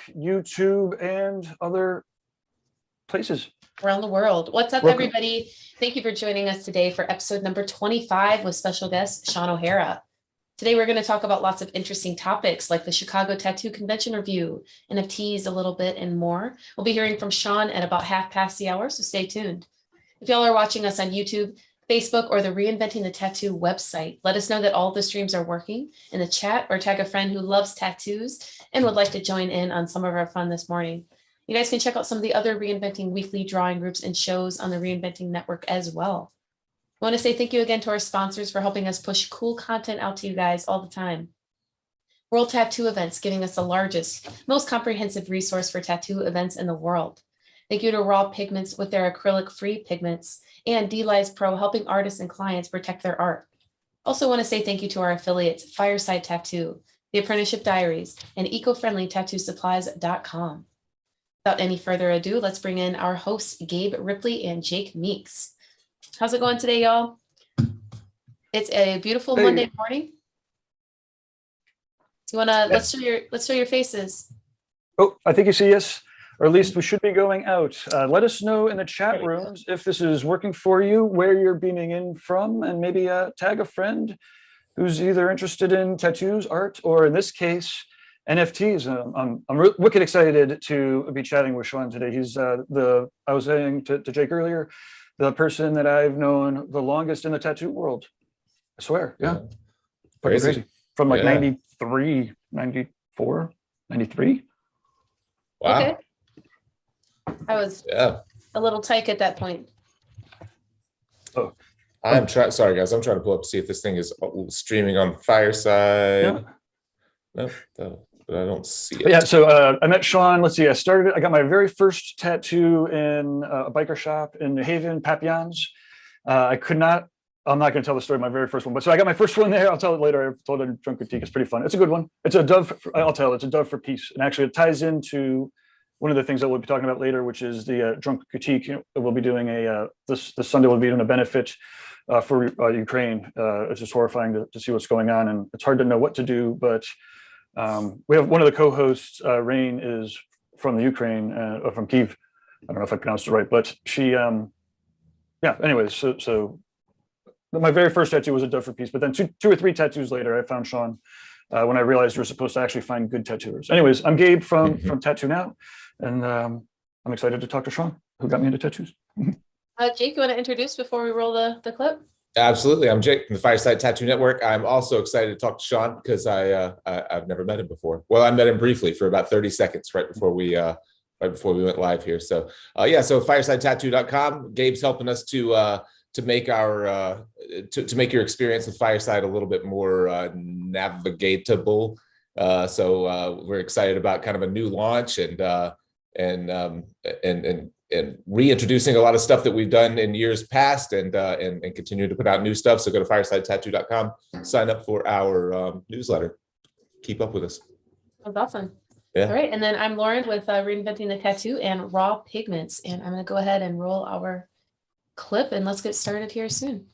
YouTube, and other places around the world. What's up, everybody? Thank you for joining us today for episode number 25 with special guest Sean OHara. Today, we're going to talk about lots of interesting topics like the Chicago Tattoo Convention Review, NFTs a little bit, and more. We'll be hearing from Sean at about half past the hour, so stay tuned. If y'all are watching us on YouTube, Facebook, or the Reinventing the Tattoo website, let us know that all the streams are working in the chat, or tag a friend who loves tattoos and would like to join in on some of our fun this morning. You guys can check out some of the other Reinventing weekly drawing groups and shows on the Reinventing Network as well. I want to say thank you again to our sponsors for helping us push cool content out to you guys all the time. World Tattoo Events, giving us the largest, most comprehensive resource for tattoo events in the world. Thank you to Raw Pigments with their acrylic-free pigments, and D-Lies Pro, helping artists and clients protect their art. Also want to say thank you to our affiliates, Fireside Tattoo, The Apprenticeship Diaries, and ecofriendlytattoosupplies.com. Without any further ado, let's bring in our hosts, Gabe Ripley and Jake Meeks. How's it going today, y'all? It's a beautiful Monday morning. You wanna let's show your faces. Oh, I think you see us, or at least we should be going out. Let us know in the chat rooms if this is working for you, where you're beaming in from, and maybe tag a friend who's either interested in tattoos, art, or in this case, NFTs. I'm wicked excited to be chatting with Sean today. He's I was saying to Jake earlier, the person that I've known the longest in the tattoo world. I swear, yeah. Crazy. From like 93, 94, 93. Wow. Okay. I was a little tyke at that point. Oh, I'm trying. Sorry, guys. I'm trying to pull up to see if this thing is streaming on Fireside. No, but I don't see it. Yeah. So I met Sean. Let's see. I got my very first tattoo in a biker shop in New Haven, Papillons. I'm not going to tell the story of my very first one, but so I got my first one there. I'll tell it later. I've told it in Drunk Critique. It's pretty fun. It's a good one. It's a dove. I'll tell it. It's a dove for peace, and actually it ties into one of the things that we'll be talking about later, which is the Drunk Critique. We'll be doing this Sunday. We'll be doing a benefit for Ukraine. It's just horrifying to see what's going on, and it's hard to know what to do. But we have one of the co-hosts, Rain, is from the Ukraine, from Kyiv. I don't know if I pronounced it right, but she, anyways, so my very first tattoo was a dove for peace, but then two or three tattoos later, I found Sean when I realized you're supposed to actually find good tattooers. Anyways, I'm Gabe from TattooNow, and I'm excited to talk to Sean, who got me into tattoos. Jake, you want to introduce before we roll the clip? Absolutely. I'm Jake from the Fireside Tattoo Network. I'm also excited to talk to Sean because I've never met him before. Well, I met him briefly for about 30 seconds right before we went live here. So so firesidetattoo.com. Gabe's helping us to make our to make your experience with Fireside a little bit more navigatable. So we're excited about kind of a new launch and reintroducing a lot of stuff that we've done in years past, and continue to put out new stuff. So go to firesidetattoo.com, sign up for our newsletter. Keep up with us. That's awesome. Yeah. All right, and then I'm Lauren with Reinventing the Tattoo and Raw Pigments, and I'm going to go ahead and roll our clip, and let's get started here soon.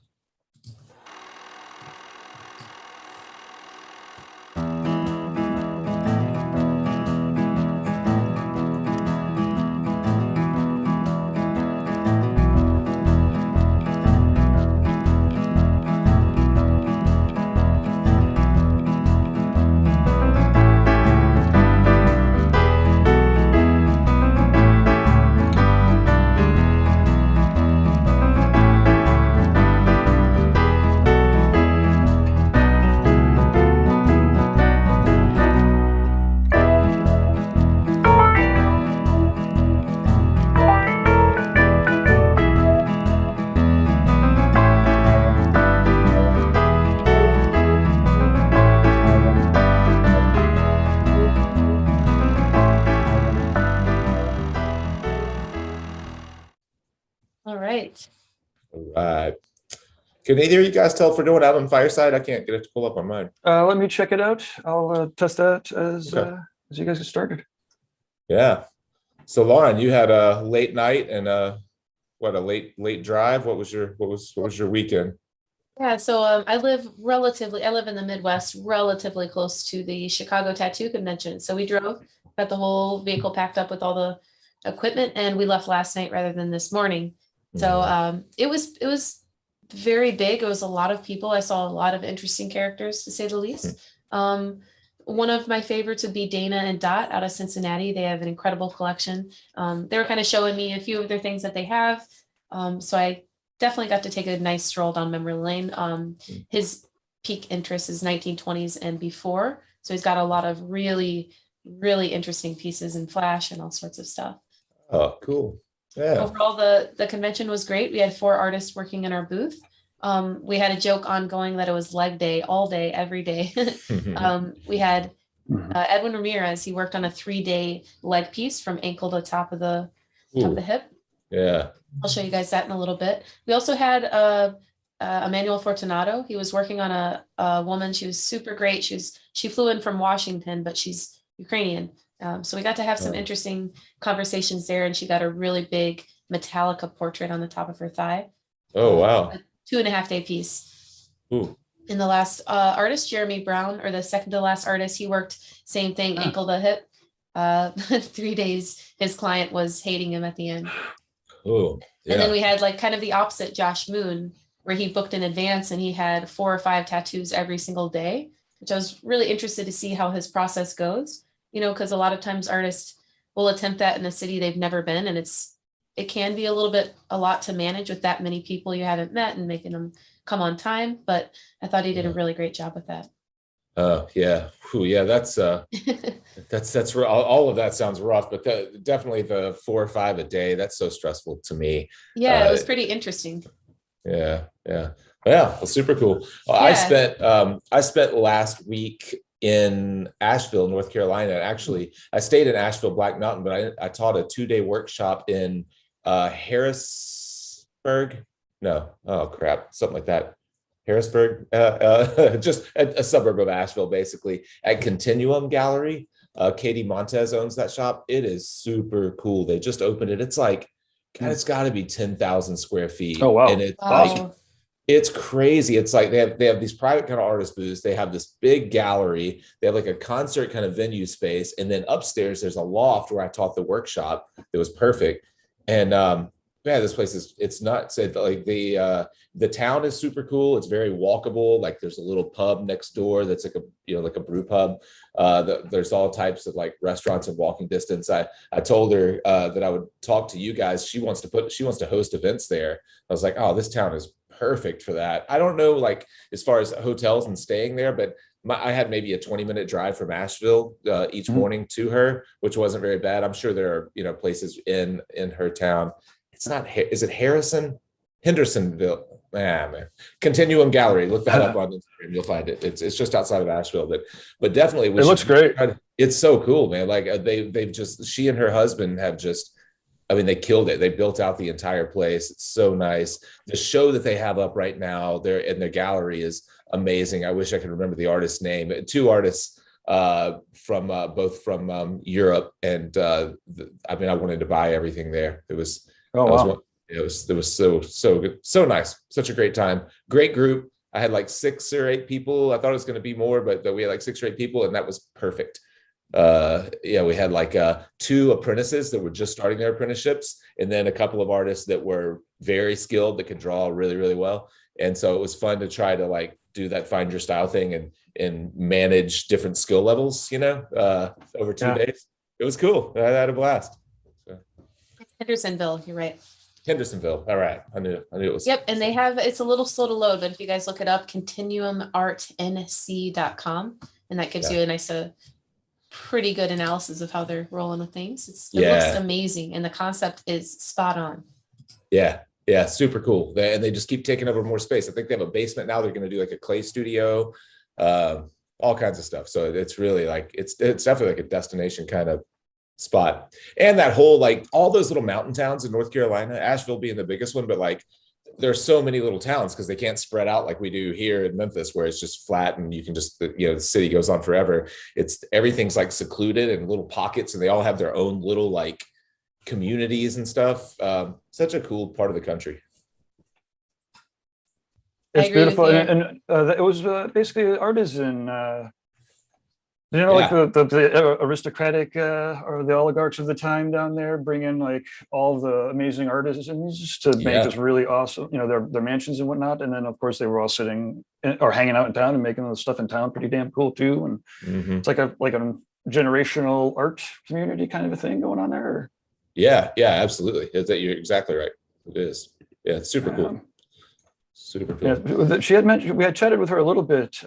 All right. Can either of you guys tell if we're doing out on Fireside? I can't get it to pull up on mine. Let me check it out. I'll test that as you guys get started. Yeah. So Lauren, you had a late night and a late drive. What was your weekend? Yeah, so I live in the Midwest, relatively close to the Chicago Tattoo Convention. So we drove, got the whole vehicle packed up with all the equipment, and we left last night rather than this morning. So it was very big. It was a lot of people. I saw a lot of interesting characters, to say the least. One of my favorites would be Dana and Dot out of Cincinnati. They have an incredible collection. They were kind of showing me a few of their things that they have. So I definitely got to take a nice stroll down memory lane. His peak interest is 1920s and before. So he's got a lot of really, really interesting pieces in flash and all sorts of stuff. Oh, cool. Yeah. Overall, the convention was great. We had 4 artists working in our booth. We had a joke ongoing that it was leg day, all day, every day. We had Edwin Ramirez. He worked on a 3-day leg piece from ankle to top of the hip. Yeah. I'll show you guys that in a little bit. We also had Emmanuel Fortunato. He was working on a woman. She was super great. She flew in from Washington, but she's Ukrainian. So we got to have some interesting conversations there, and she got a really big Metallica portrait on the top of her thigh. Oh, wow. A 2.5-day piece. Ooh. And the last artist, Jeremy Brown, or the second to last artist, he worked same thing, ankle to hip. 3 days, his client was hating him at the end. Oh, yeah. And then we had like kind of the opposite, Josh Moon, where he booked in advance and he had 4 or 5 tattoos every single day, which I was really interested to see how his process goes, because a lot of times artists will attempt that in a city they've never been. And it can be a lot to manage with that many people you haven't met and making them come on time. But I thought he did a really great job with that. Yeah. Whew, yeah, that's all of that sounds rough, but definitely the 4 or 5 a day, that's so stressful to me. Yeah, it was pretty interesting. Yeah. Well, super cool. Well, I spent last week in Asheville, North Carolina. Actually, I stayed in Asheville, Black Mountain, but I taught a 2-day workshop in Harrisburg. No, oh crap, something like that. Harrisburg, just a suburb of Asheville, basically, at Continuum Gallery. Katie Montez owns that shop. It is super cool. They just opened it. It's like, God, it's got to be 10,000 square feet. Oh, wow. And it's like, it's crazy. It's like they have these private kind of artist booths. They have this big gallery. They have like a concert kind of venue space. And then upstairs, there's a loft where I taught the workshop. It was perfect. And yeah, this place it's nuts. Like the town is super cool. It's very walkable. Like there's a little pub next door that's like a brew pub. There's all types of like restaurants in walking distance. I told her that I would talk to you guys. She wants to host events there. I was like, oh, this town is perfect for that. I don't know, like as far as hotels and staying there, but I had maybe a 20-minute drive from Asheville each morning to her, which wasn't very bad. I'm sure there are places in her town. It's not, is it Hendersonville? Man. Continuum Gallery. Look that up on Instagram. You'll find it. It's just outside of Asheville, but definitely. It looks great. It's so cool, man. Like she and her husband have they killed it. They built out the entire place. It's so nice. The show that they have up right now there in their gallery is amazing. I wish I could remember the artist's name. 2 artists from both from Europe, and I wanted to buy everything there. It was. Oh, wow. It was so good, so nice, such a great time, great group. I had like 6 or 8 people. I thought it was going to be more, but we had like 6 or 8 people, and that was perfect. We had like 2 apprentices that were just starting their apprenticeships, and then a couple of artists that were very skilled that could draw really, really well. And so it was fun to try to like do that find your style thing and manage different skill levels, over 2 days. It was cool. I had a blast. It's Hendersonville, you're right. Hendersonville. All right. I knew it was. Yep. And it's a little slow to load, but if you guys look it up, continuumartnc.com, and that gives you a nice, pretty good analysis of how they're rolling with things. It looks amazing. And the concept is spot on. Yeah. Yeah. Super cool. And they just keep taking over more space. I think they have a basement now. They're going to do like a clay studio, all kinds of stuff. So it's really like, it's definitely like a destination kind of spot. And that whole, like all those little mountain towns in North Carolina, Asheville being the biggest one, but like there's so many little towns because they can't spread out like we do here in Memphis, where it's just flat and you can just, the city goes on forever. Everything's like secluded in little pockets, and they all have their own little like communities and stuff. Such a cool part of the country. It's agree with beautiful, you. and it was basically artisan. Like Yeah. the aristocratic or the oligarchs of the time down there bring in like all the amazing artisans to make this really awesome, their mansions and whatnot. And then of course they were all sitting or hanging out in town and making the stuff in town pretty damn cool too. And Mhm. it's like a generational art community kind of a thing going on there. Yeah, absolutely. You're exactly right. It is. Yeah, it's super cool. Super cool. Yeah, she had mentioned, we had chatted with her a little bit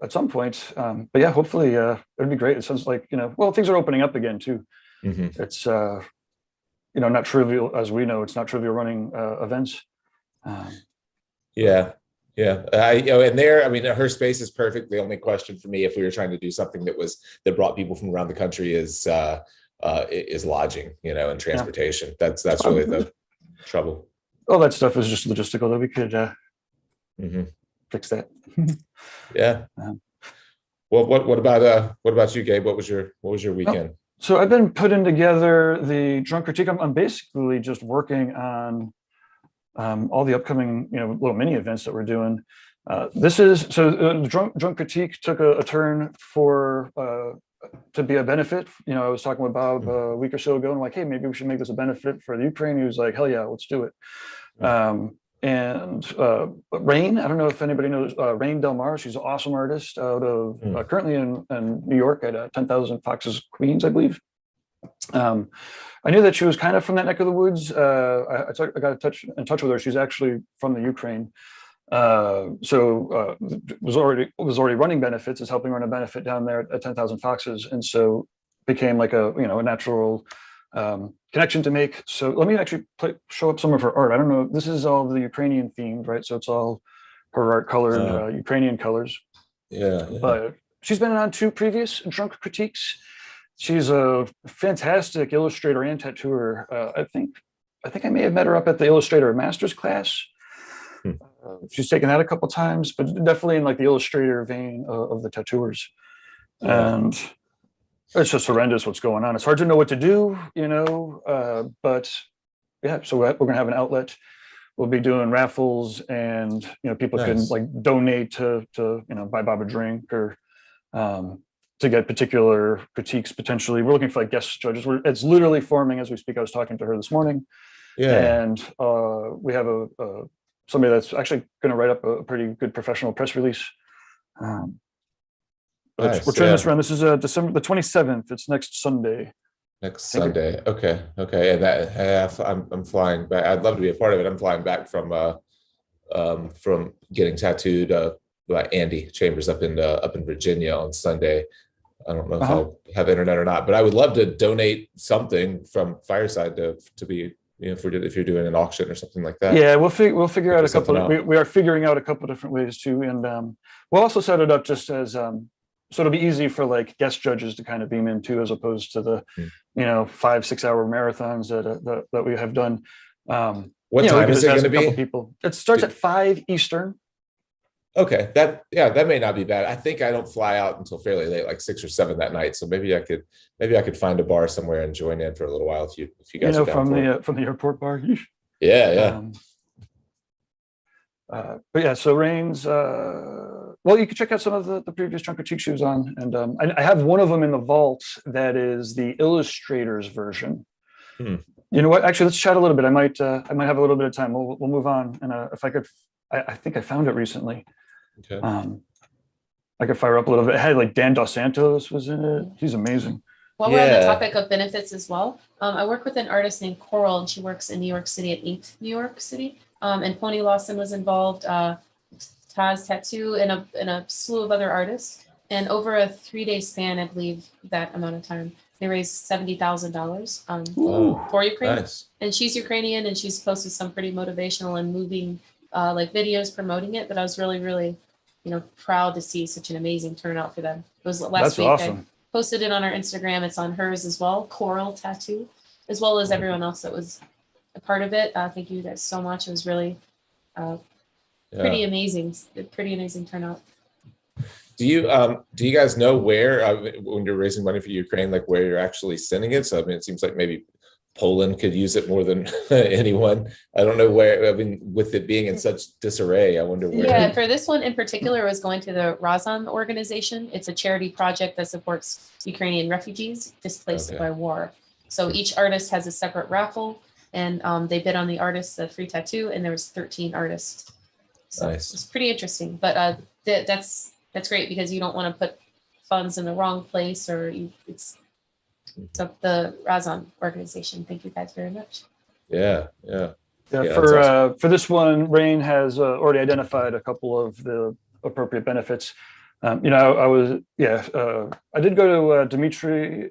at some point, but yeah, hopefully it'd be great. It sounds like, well, things are opening up again too. Mhm. It's not trivial, as we know, it's not trivial running events. Yeah. And there, I mean, her space is perfect. The only question for me, if we were trying to do something that brought people from around the country, is lodging, and transportation. That's really the trouble. All that stuff is just logistical, though. We could fix that. Yeah. Well, what about you, Gabe? What was your weekend? So I've been putting together the drunk critique. I'm basically just working on all the upcoming, little mini events that we're doing. The drunk critique took a turn to be a benefit. I was talking with Bob a week or so ago, and I'm like, hey, maybe we should make this a benefit for the Ukraine. He was like, hell yeah, let's do it. And Rain, I don't know if anybody knows Rain Del Mar. She's an awesome artist out of currently in New York at 10,000 Foxes Queens, I believe. I knew that she was kind of from that neck of the woods. I got in touch with her. She's actually from the Ukraine. Was already running benefits, is helping run a benefit down there at 10,000 Foxes, and so became like a natural connection to make. So let me actually show up some of her art. I don't know, this is all the Ukrainian themed, right? So it's all her art colored Ukrainian colors. Yeah. But she's been on 2 previous drunk critiques. She's a fantastic illustrator and tattooer. I think I may have met her up at the Illustrator Masters class. She's taken that a couple times, but definitely in like the illustrator vein of the tattooers. And it's just horrendous what's going on. It's hard to know what to do, but yeah, so we're going to have an outlet. We'll be doing raffles, and people can like donate to buy Bob a drink, or to get particular critiques potentially. We're looking for like guest judges. It's literally forming as we speak. I was talking to her this morning, and we have somebody that's actually going to write up a pretty good professional press release. We're turning this around. This is December the 27th. It's next Sunday. Next Sunday. Okay. And I'm flying back. I'd love to be a part of it. I'm flying back from getting tattooed by Andy Chambers up in Virginia on Sunday. I don't know if I'll have internet or not, but I would love to donate something from Fireside to be, if you're doing an auction or something like that. Yeah, we'll figure out a couple. We are figuring out a couple different ways too, and we'll also set it up just as so it'll be easy for like guest judges to kind of beam in too, as opposed to the 5-6 hour marathons that we have done. What time is it going to be? People. It starts at 5 Eastern. Okay, that may not be bad. I think I don't fly out until fairly late, like 6 or 7 that night. So maybe I could find a bar somewhere and join in for a little while if you guys are down from the airport bar. Yeah. But yeah, so Rain's. Well, you can check out some of the previous drunk critique she was on, and I have one of them in the vault that is the illustrator's version. You know what? Actually, let's chat a little bit. I might have a little bit of time. We'll move on, and if I could, I think I found it recently. Okay. I could fire up a little bit. It had like Dan Dos Santos was in it. He's amazing. While we're on the topic of benefits as well, I work with an artist named Coral, and she works in New York City at 8th New York City. And Pony Lawson was involved, Taz Tattoo, and a slew of other artists. And over a 3-day span, I believe that amount of time, they raised $70,000 for Ukraine. Nice. And she's Ukrainian, and she's posted some pretty motivational and moving like videos promoting it. But I was really, really, proud to see such an amazing turnout for them. It was last week. Awesome. I posted it on our Instagram. It's on hers as well, Coral Tattoo, as well as everyone else that was a part of it. Thank you guys so much. It was really pretty amazing turnout. Do you guys know where when you're raising money for Ukraine, like where you're actually sending it? So I mean, it seems like maybe Poland could use it more than anyone. I don't know where, I mean, with it being in such disarray, I wonder where. Yeah, for this one in particular, was going to the Razan organization. It's a charity project that supports Ukrainian refugees displaced by war. So each artist has a separate raffle, and they bid on the artist a free tattoo, and there was 13 artists. So Nice. it's pretty interesting, but that's great because you don't want to put funds in the wrong place, or it's the Razan organization. Thank you guys very much. Yeah. Yeah, Yeah, for this one, Rain has already identified a couple of the appropriate benefits. I did go to Dmitry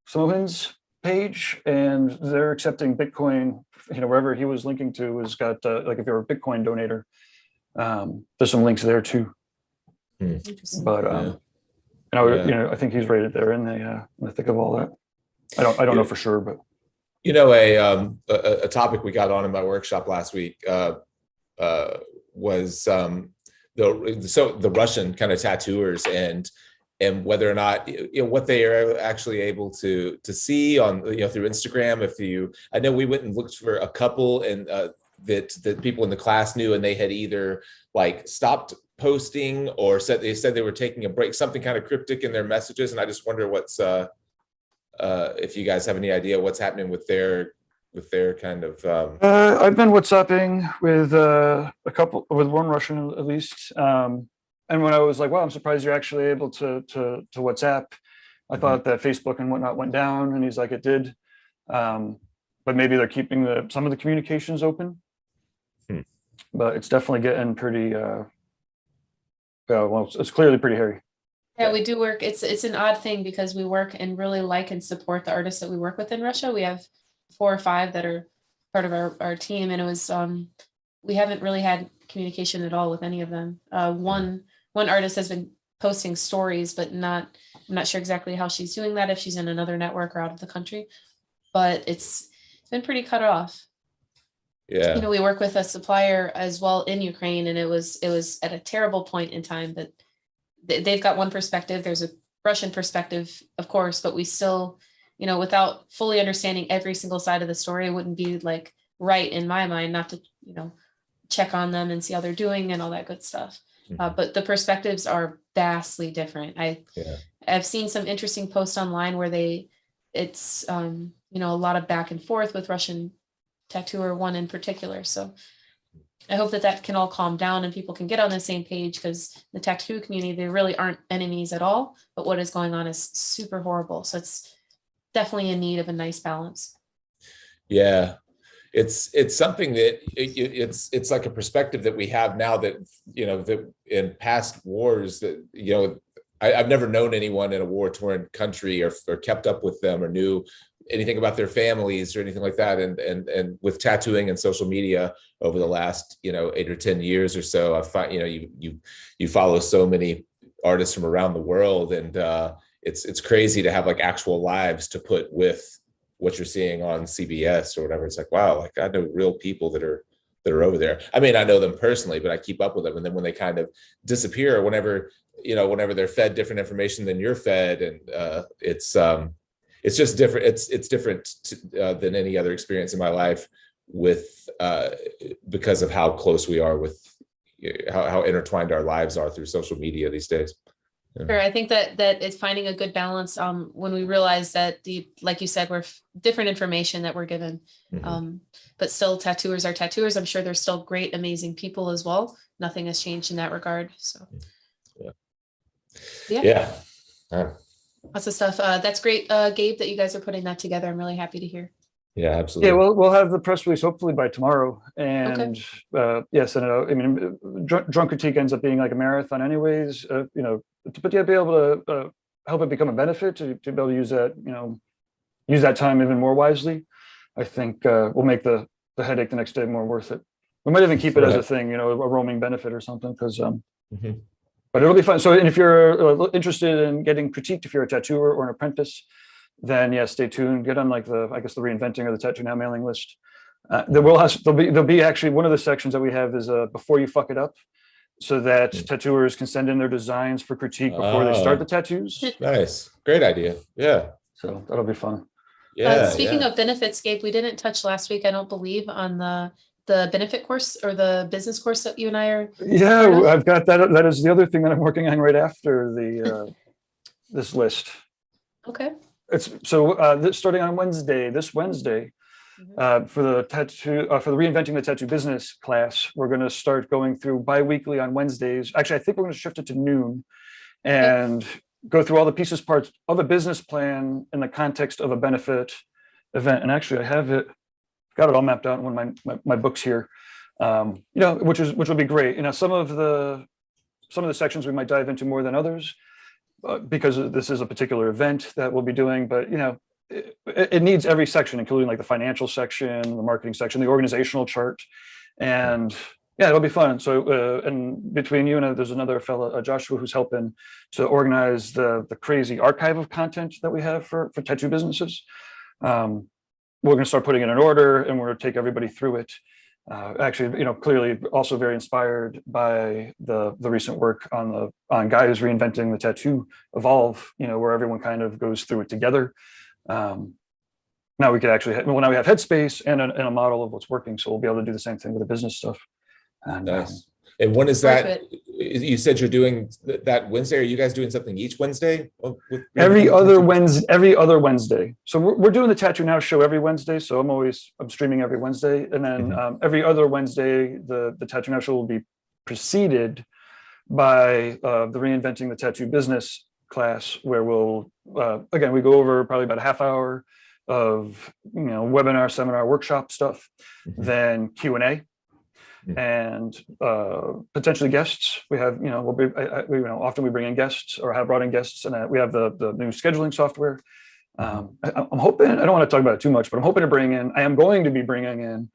Samohin's page, and they're accepting Bitcoin. Wherever he was linking to has got like if you're a Bitcoin donator, there's some links there too. Interesting. But I think he's rated there in the thick of all that. I don't know for sure, but a topic we got on in my workshop last week was the Russian kind of tattooers and whether or not what they are actually able to see on through Instagram. I know we went and looked for a couple and that people in the class knew, and they had either like stopped posting or said they were taking a break, something kind of cryptic in their messages. And I just wonder what's if you guys have any idea what's happening with their kind of I've been WhatsApping with one Russian at least, and when I was like, wow, I'm surprised you're actually able to WhatsApp, I thought that Facebook and whatnot went down, and he's like, it did, but maybe they're keeping some of the communications open. But it's definitely getting pretty it's clearly pretty hairy. Yeah, we do work. It's an odd thing because we work and really like and support the artists that we work with in Russia. We have 4 or 5 that are part of our team, and it was we haven't really had communication at all with any of them. One artist has been posting stories, but I'm not sure exactly how she's doing that, if she's in another network or out of the country, but it's been pretty cut off. Yeah. We work with a supplier as well in Ukraine, and it was at a terrible point in time that they've got one perspective. There's a Russian perspective, of course, but we still, without fully understanding every single side of the story, it wouldn't be like right in my mind not to, check on them and see how they're doing and all that good stuff. But the perspectives are vastly different. I've seen some interesting posts online where it's a lot of back and forth with Russian tattooer, one in particular. So I hope that can all calm down and people can get on the same page, because the tattoo community, they really aren't enemies at all, but what is going on is super horrible. So it's definitely in need of a nice balance. Yeah. It's something that it's like a perspective that we have now that, that in past wars that, I've never known anyone in a war-torn country or kept up with them or knew anything about their families or anything like that. And with tattooing and social media over the last, 8 or 10 years or so, I find, you follow so many artists from around the world, and it's crazy to have like actual lives to put with what you're seeing on CBS or whatever. It's like, wow, like I know real people that are over there. I mean, I know them personally, but I keep up with them. And then when they kind of disappear, or whenever they're fed different information than you're fed, and it's just different. It's different than any other experience in my life with because of how close we are with how intertwined our lives are through social media these days. Sure. I think that it's finding a good balance when we realize that like you said, we're different information that we're given, but still tattooers are tattooers. I'm sure they're still great, amazing people as well. Nothing has changed in that regard. So yeah. Lots of stuff. That's great, Gabe, that you guys are putting that together. I'm really happy to hear. Yeah, absolutely. Yeah, we'll have the press release hopefully by tomorrow. And yes, and I mean, drunk critique ends up being like a marathon anyways, but yeah, be able to help it become a benefit to be able to use that, use that time even more wisely. I think we'll make the headache the next day more worth it. We might even keep it as a thing, a roaming benefit or something, because but it'll be fun. So, and if you're interested in getting critiqued, if you're a tattooer or an apprentice, then yeah, stay tuned. Get on like the Reinventing or the TattooNow mailing list. There'll be actually one of the sections that we have is before you fuck it up, so that tattooers can send in their designs for critique before they start the tattoos. Nice, great idea. Yeah. So that'll be fun. Speaking of Benefitscape, we didn't touch last week, I don't believe, on the benefit course or the business course that you and I are. Yeah, I've got that. That is the other thing that I'm working on right after this list. Okay. It's so starting on this Wednesday, for the Reinventing the Tattoo business class, we're going to start going through bi-weekly on Wednesdays. Actually, I think we're going to shift it to noon and go through all the pieces, parts of a business plan in the context of a benefit event. And actually, I have got it all mapped out in one of my books here. Which will be great. Some of the sections we might dive into more than others, because this is a particular event that we'll be doing. But it needs every section, including like the financial section, the marketing section, the organizational chart, and yeah, it'll be fun. So and between you and there's another fellow, Joshua, who's helping to organize the crazy archive of content that we have for tattoo businesses. We're going to start putting it in order, and we're going to take everybody through it. Actually, clearly also very inspired by the recent work on guys reinventing the tattoo evolve, where everyone kind of goes through it together. Now we could actually now we have headspace and a model of what's working, so we'll be able to do the same thing with the business stuff. And, nice. And when is that? You said you're doing that Wednesday. Are you guys doing something each Wednesday? Every other Wednesday. So we're doing the TattooNow show every Wednesday. So I'm streaming every Wednesday, and then every other Wednesday, the TattooNow show will be preceded by the Reinventing the Tattoo business class, where we'll again, we go over probably about a half hour of webinar, seminar, workshop stuff, then Q&A. And potentially guests. We have, often we bring in guests or have brought in guests, and we have the new scheduling software. I'm hoping, I don't want to talk about it too much, but I am going to be bringing in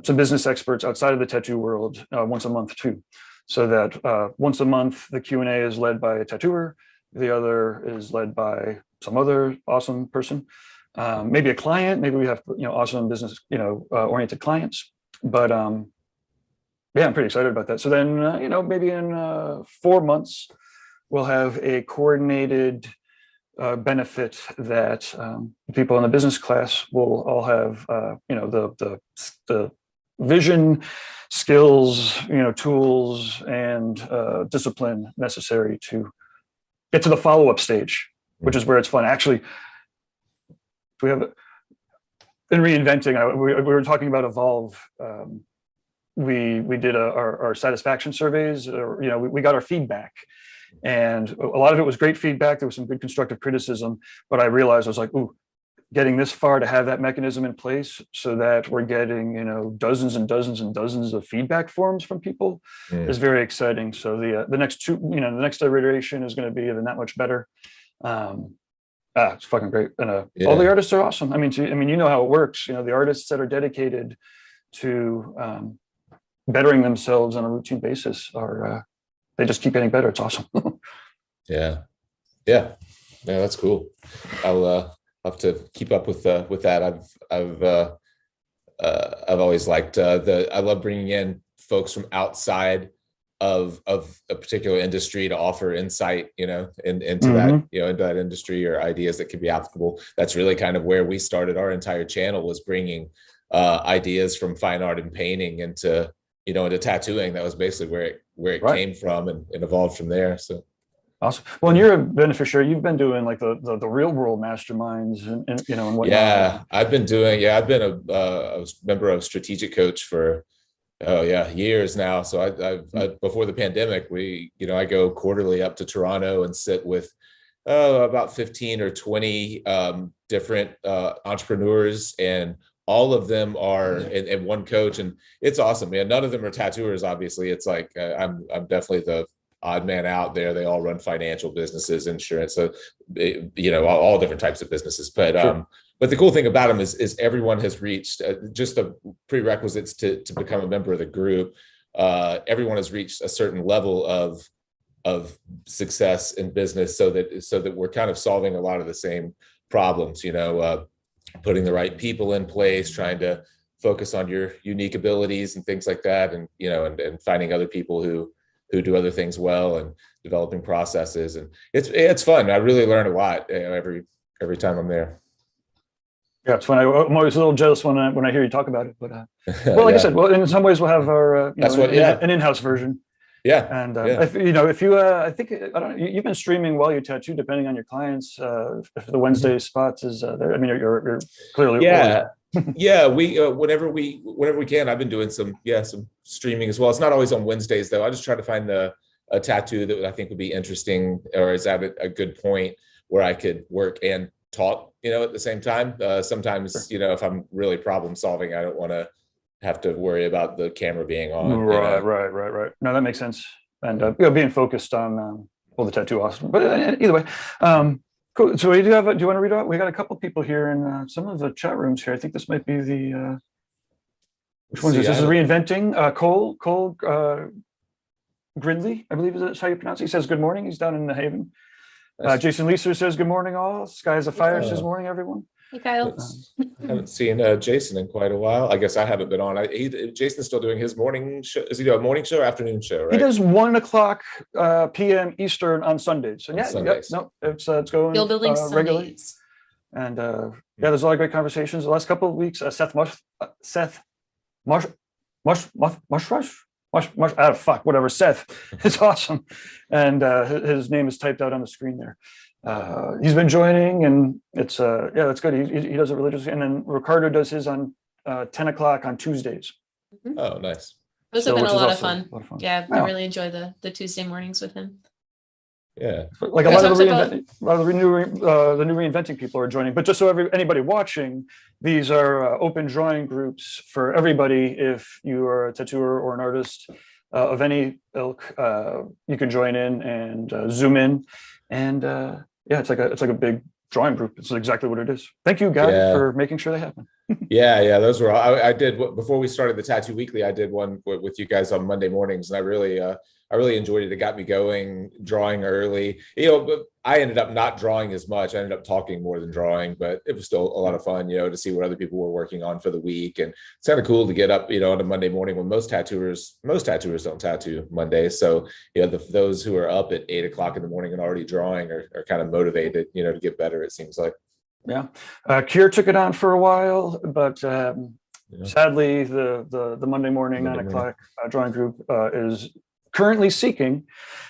some business experts outside of the tattoo world once a month too. So that once a month, the Q&A is led by a tattooer. The other is led by some other awesome person, maybe a client. Maybe we have, awesome business, oriented clients, but yeah, I'm pretty excited about that. So then, maybe in 4 months, we'll have a coordinated benefit that people in the business class will all have, the vision, skills, tools, and discipline necessary to get to the follow-up stage, which is where it's fun. Actually, we have in reinventing. We were talking about evolve. We did our satisfaction surveys, we got our feedback, and a lot of it was great feedback. There was some good constructive criticism, but I realized I was like, ooh, getting this far to have that mechanism in place so that we're getting, dozens and dozens and dozens of feedback forms from people is very exciting. So the next the next iteration is going to be even that much better. It's fucking great. And all the artists are awesome. I mean, how it works. The artists that are dedicated to bettering themselves on a routine basis they just keep getting better. It's awesome. Yeah, that's cool. I'll have to keep up with that. I've always liked I love bringing in folks from outside of a particular industry to offer insight, into that, into that industry, or ideas that could be applicable. That's really kind of where we started our entire channel, was bringing ideas from fine art and painting into tattooing. That was basically where it came from, and evolved from there. So awesome. Well, and you're a beneficiary. You've been doing like the real world masterminds and whatnot. Yeah, I've been a member of Strategic Coach for years now. So I before the pandemic, I go quarterly up to Toronto and sit with about 15 or 20 different entrepreneurs, and all of them are in one coach, and it's awesome, man. None of them are tattooers, obviously. It's like I'm definitely the odd man out there. They all run financial businesses, insurance, so all different types of businesses. But but the cool thing about them is everyone has reached just the prerequisites to become a member of the group. Everyone has reached a certain level of success in business, so that we're kind of solving a lot of the same problems. Putting the right people in place, trying to focus on your unique abilities and things like that, and and finding other people who do other things well, and developing processes. And it's fun. I really learn a lot every time I'm there. Yeah, it's funny. I'm always a little jealous when I hear you talk about it. But well, like I said, well, in some ways we'll have our an in-house version. Yeah. And if you I think I don't know, you've been streaming while you tattoo, depending on your clients. If the Wednesday spots is there, I mean, you're clearly yeah. We whenever we can. I've been doing some streaming as well. It's not always on Wednesdays though. I just try to find a tattoo that I think would be interesting or is at a good point where I could work and talk, at the same time. Sometimes, if I'm really problem solving, I don't want to have to worry about the camera being on. Right. No, that makes sense. And being focused on the tattoo, awesome. But either way, cool. So do you want to read out? We got a couple people here in some of the chat rooms here. I think this might be the which one is this? This is Reinventing. Cole Gridley, I believe is how you pronounce it. He says good morning. He's down in the Haven. Jason Leeser says good morning all. Skies of Fire says morning everyone. Hey Kyle. I haven't seen Jason in quite a while. I guess I haven't been on. Jason's still doing his morning show. Is he doing a morning show or afternoon show? Right? He does 1:00 p.m. Eastern on Sundays. So it's going Skill building regularly. Sundays. And there's a lot of great conversations. The last couple of weeks, Seth is awesome, and his name is typed out on the screen there. He's been joining, and it's that's good. He does it religiously, and then Ricardo does his on 10:00 on Tuesdays. Oh, nice. Those have been a lot of fun. Yeah, I Yeah. really enjoy the Tuesday mornings with him. Yeah, like a lot of the new reinventing people are joining. But just so anybody watching, these are open drawing groups for everybody. If you are a tattooer or an artist of any ilk, you can join in and zoom in. And it's like a big drawing group. It's exactly what it is. Thank you, Gabe, for making sure they happen. yeah. Those were I did before we started the Tattoo Weekly. I did one with you guys on Monday mornings, and I really enjoyed it. It got me going, drawing early. But I ended up not drawing as much. I ended up talking more than drawing, but it was still a lot of fun, to see what other people were working on for the week. And it's kind of cool to get up, on a Monday morning when most tattooers don't tattoo Mondays. So, those who are up at 8:00 in the morning and already drawing are kind of motivated, to get better, it seems like. Yeah. Kier took it on for a while, but sadly the Monday morning 9:00 drawing group is currently seeking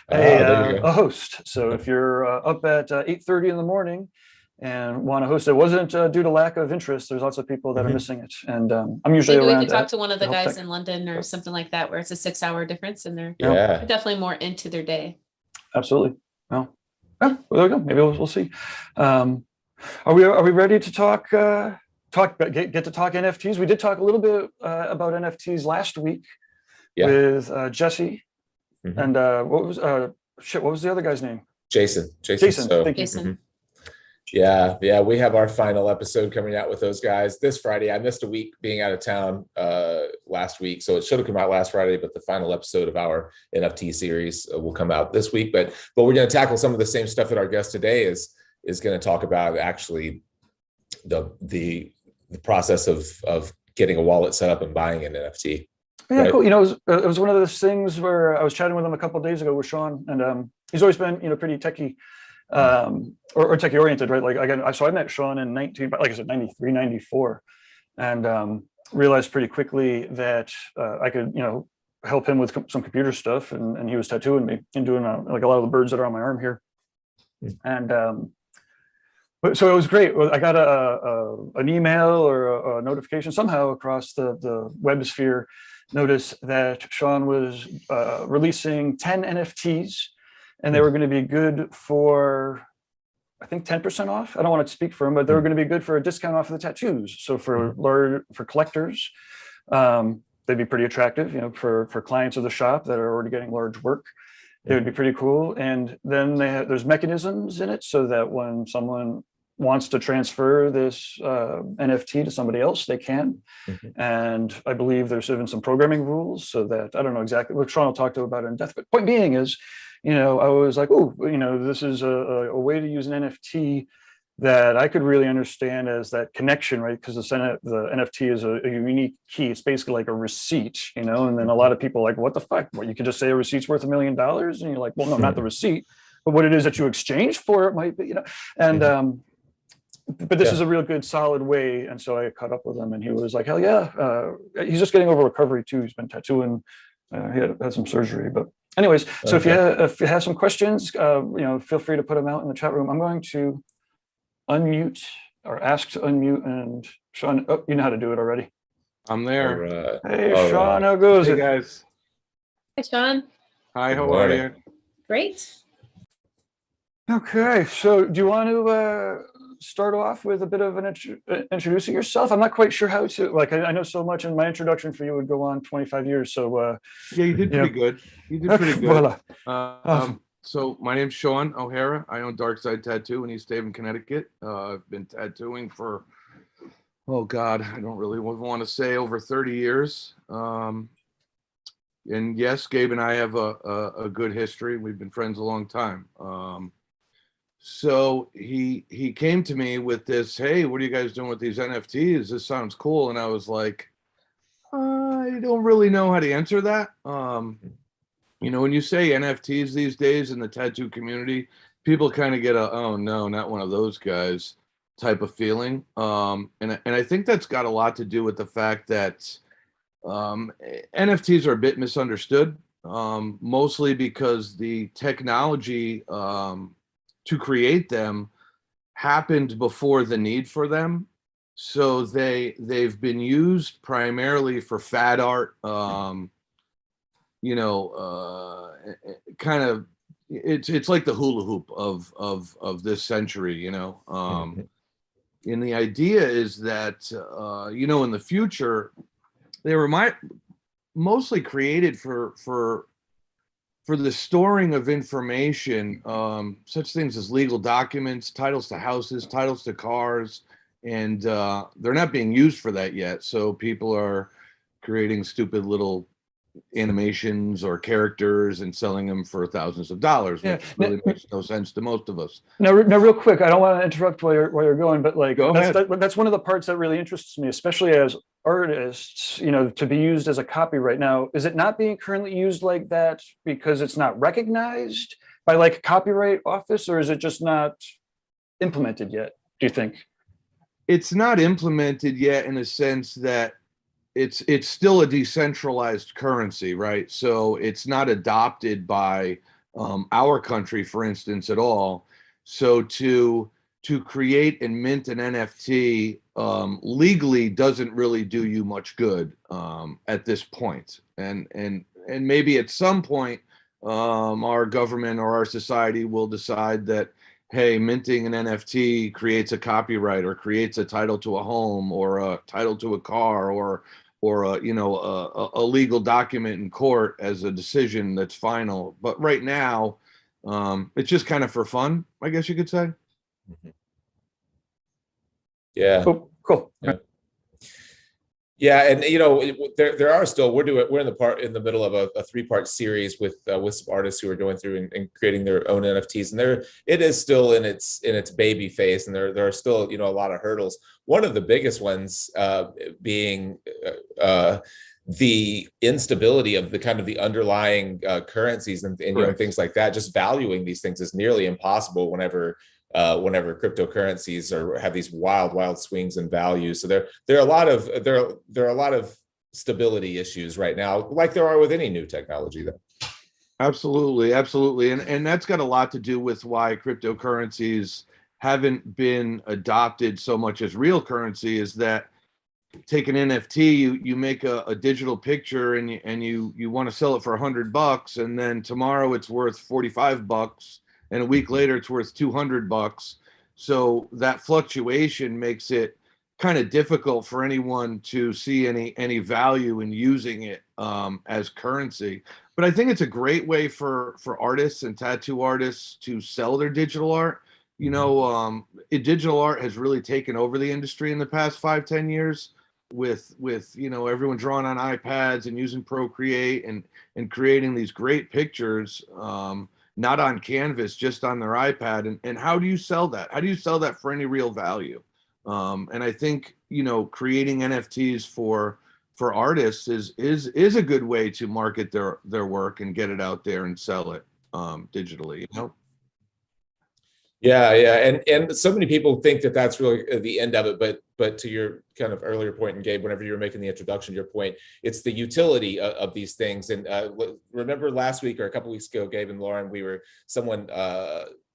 a host. So if you're up at 8:30 in the morning and want to host, it wasn't due to lack of interest. There's lots of people that are missing it, and I'm usually maybe around. We could talk to one of the guys in London or something like that, where it's a 6-hour difference, and they're definitely more into their day. Absolutely. Well, there we go. Maybe we'll see. Are we ready to get to talk NFTs? We did talk a little bit about NFTs last week with Jesse. And what was the other guy's name? Jason. So, thank you. Jason. Yeah. We have our final episode coming out with those guys this Friday. I missed a week being out of town last week, so it should have come out last Friday, but the final episode of our NFT series will come out this week. But we're going to tackle some of the same stuff that our guest today is going to talk about, actually the process of getting a wallet set up and buying an NFT. Yeah, cool. It was one of those things where I was chatting with him a couple of days ago with Sean, and he's always been, pretty techie or techie oriented, right? Like I met Sean in 93, 94, and realized pretty quickly that I could, help him with some computer stuff, and he was tattooing me and doing like a lot of the birds that are on my arm here, and so it was great. I got an email or a notification somehow across the web sphere. Notice that Sean was releasing 10 NFTs, and they were going to be good for, I think, 10% off. I don't want to speak for him, but they were going to be good for a discount off of the tattoos. So for collectors, they'd be pretty attractive. For clients of the shop that are already getting large work, it would be pretty cool. And then there's mechanisms in it so that when someone wants to transfer this NFT to somebody else, they can. And I believe there's even some programming rules so that, I don't know exactly what Sean will talk to about it in depth, but point being is, I was like, this is a way to use an NFT that I could really understand as that connection, right? Because the NFT is a unique key. It's basically like a receipt, and then a lot of people are like, what the fuck? Well, you could just say a receipt's worth $1 million. And you're like, well, no, not the receipt, but what it is that you exchange for it might be, and but this Yeah. is a real good solid way. And so I caught up with him and he was like, hell yeah. He's just getting over recovery too. He's been tattooing. He had some surgery, but anyways, so Okay. if you have some questions, feel free to put them out in the chat room. I'm going to unmute or ask to unmute, and Sean, oh, you know how to do it already. I'm All there. right. Hey, All Sean, right. how goes Hey it? guys. Hi, Sean. Hi, Good how morning. are you? Great. Okay, so do you want to start off with a bit of an introducing yourself? I'm not quite sure how to, like, I know so much, and my introduction for you would go on 25 years. So, Yeah, you did Yeah. pretty good. You did okay, pretty good. voila. Awesome. So my name's Sean OHara. I own Darkside Tattoo in East Haven, Connecticut. I've been tattooing for, oh God, I don't really want to say over 30 years. And yes, Gabe and I have a good history. We've been friends a long time. So he came to me with this, hey, what are you guys doing with these NFTs? This sounds cool. And I was like, I don't really know how to answer that. When you say NFTs these days in the tattoo community, people kind of get a, oh no, not one of those guys type of feeling. And I think that's got a lot to do with the fact that NFTs are a bit misunderstood, mostly because the technology to create them happened before the need for them. So they've been used primarily for fad art, kind of, it's like the hula hoop of this century, and the idea is that, in the future, they were mostly created for the storing of information, such things as legal documents, titles to houses, titles to cars, and they're not being used for that yet. So people are creating stupid little animations or characters and selling them for thousands of dollars, which really makes no sense to most of us. Now, real quick, I don't want to interrupt while you're going, but like ahead. That's one of the parts that really interests me, especially as artists, to be used as a copyright. Now, is it not being currently used like that because it's not recognized by like Copyright Office, or is it just not implemented yet, do you think? It's not implemented yet in a sense that it's still a decentralized currency, right? So it's not adopted by our country, for instance, at all. So to create and mint an NFT legally doesn't really do you much good at this point. And maybe at some point our government or our society will decide that, hey, minting an NFT creates a copyright or creates a title to a home or a title to a car or a legal document in court as a decision that's final. But right now, it's just kind of for fun, I guess you could say. Yeah. Oh, cool. Yeah, and there are still we're in the middle of a 3-part series with some artists who are going through and creating their own NFTs, and it is still in its baby phase, and there are still a lot of hurdles. One of the biggest ones being the instability of the underlying currencies and things like that. Just valuing these things is nearly impossible whenever cryptocurrencies have these wild swings in value. So there are a lot of stability issues right now, like there are with any new technology though. Absolutely. And that's got a lot to do with why cryptocurrencies haven't been adopted so much as real currency, is that take an NFT, you make a digital picture and you want to sell it for $100, and then tomorrow it's worth $45. And a week later, it's worth $200. So that fluctuation makes it kind of difficult for anyone to see any value in using it as currency. But I think it's a great way for artists and tattoo artists to sell their digital art. Digital art has really taken over the industry in the past 5-10 years with everyone drawing on iPads and using Procreate and creating these great pictures. Not on canvas, just on their iPad. And how do you sell that? How do you sell that for any real value? And I think, creating NFTs for artists is a good way to market their work and get it out there and sell it digitally, Yeah, yeah, and so many people think that that's really the end of it, but to your kind of earlier point, and Gabe, whenever you were making the introduction, your point, it's the utility of these things. And remember last week or a couple weeks ago, Gabe and Lauren, someone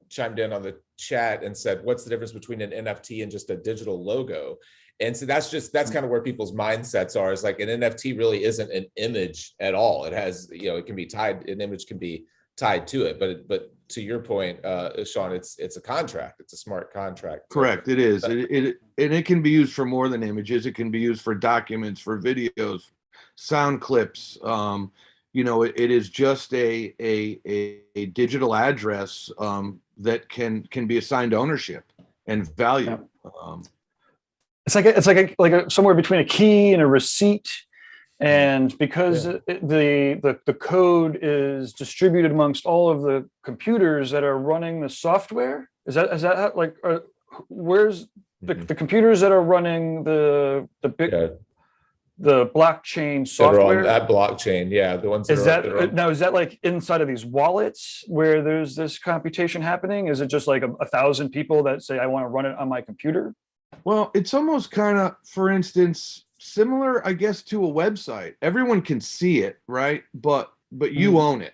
chimed in on the chat and said, "What's the difference between an NFT and just a digital logo?" And so that's kind of where people's mindsets are. Is like an NFT really isn't an image at all. It has, it can be tied. An image can be tied to it, but to your point, Sean, it's a contract. It's a smart contract. Correct. It is. It can be used for more than images. It can be used for documents, for videos, sound clips. It is just a digital address that can be assigned ownership and value. Yeah. It's like somewhere between a key and a receipt. And because the code is distributed amongst all of the computers that are running the software, is that how, like, where's the computers that are running the blockchain software? That blockchain, yeah, the ones is that like inside of these wallets where there's this computation happening? Is it just like a thousand people that say I want to run it on my computer? Well, it's almost kind of, for instance, similar, I guess, to a website. Everyone can see it, right? But you own it.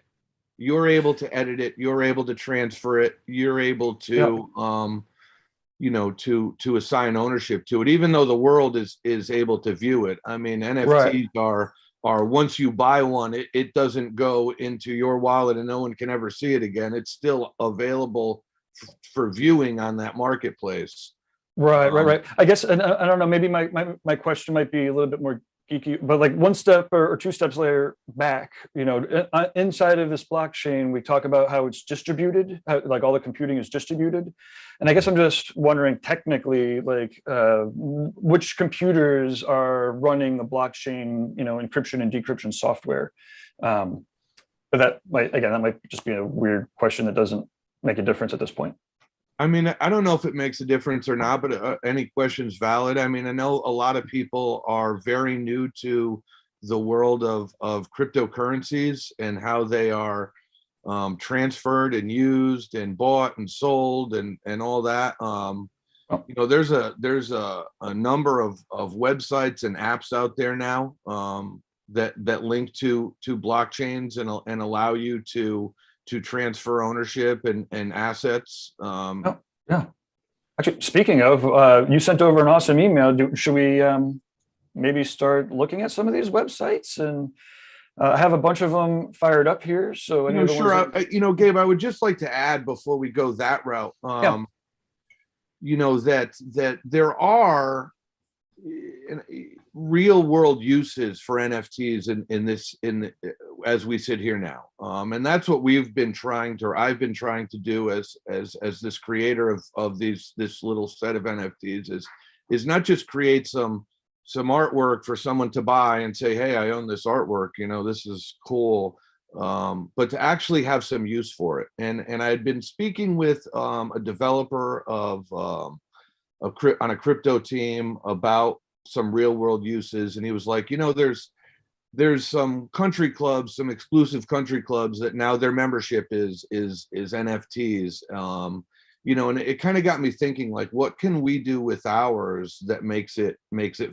You're able to edit it. You're able to transfer it. You're able to, to assign ownership to it, even though the world is able to view it. I mean, NFTs are once you buy one, it doesn't go into your wallet and no one can ever see it again. It's still available for viewing on that marketplace. Right. I guess, and I don't know, maybe my question might be a little bit more geeky, but like one step or two steps later back, inside of this blockchain, we talk about how it's distributed, how, like all the computing is distributed. And I guess I'm just wondering technically, like which computers are running the blockchain, encryption and decryption software. But that might just be a weird question that doesn't make a difference at this point. I mean, I don't know if it makes a difference or not, but any question's valid. I mean, I know a lot of people are very new to the world of cryptocurrencies and how they are transferred and used and bought and sold and all that. There's a number of websites and apps out there now that link to blockchains and allow you to transfer ownership and assets. Yeah. Actually, speaking of, you sent over an awesome email. Should we maybe start looking at some of these websites? And I have a bunch of them fired up here. So sure. Gabe, I would just like to add before we go that route, that there are real world uses for NFTs as we sit here now, and that's what I've been trying to do as this creator of this little set of NFTs is not just create some artwork for someone to buy and say, hey, I own this artwork, this is cool, but to actually have some use for it. And I had been speaking with a developer on a crypto team about some real world uses, and he was like, there's some country clubs, some exclusive country clubs that now their membership is NFTs, and it kind of got me thinking, like, what can we do with ours that makes it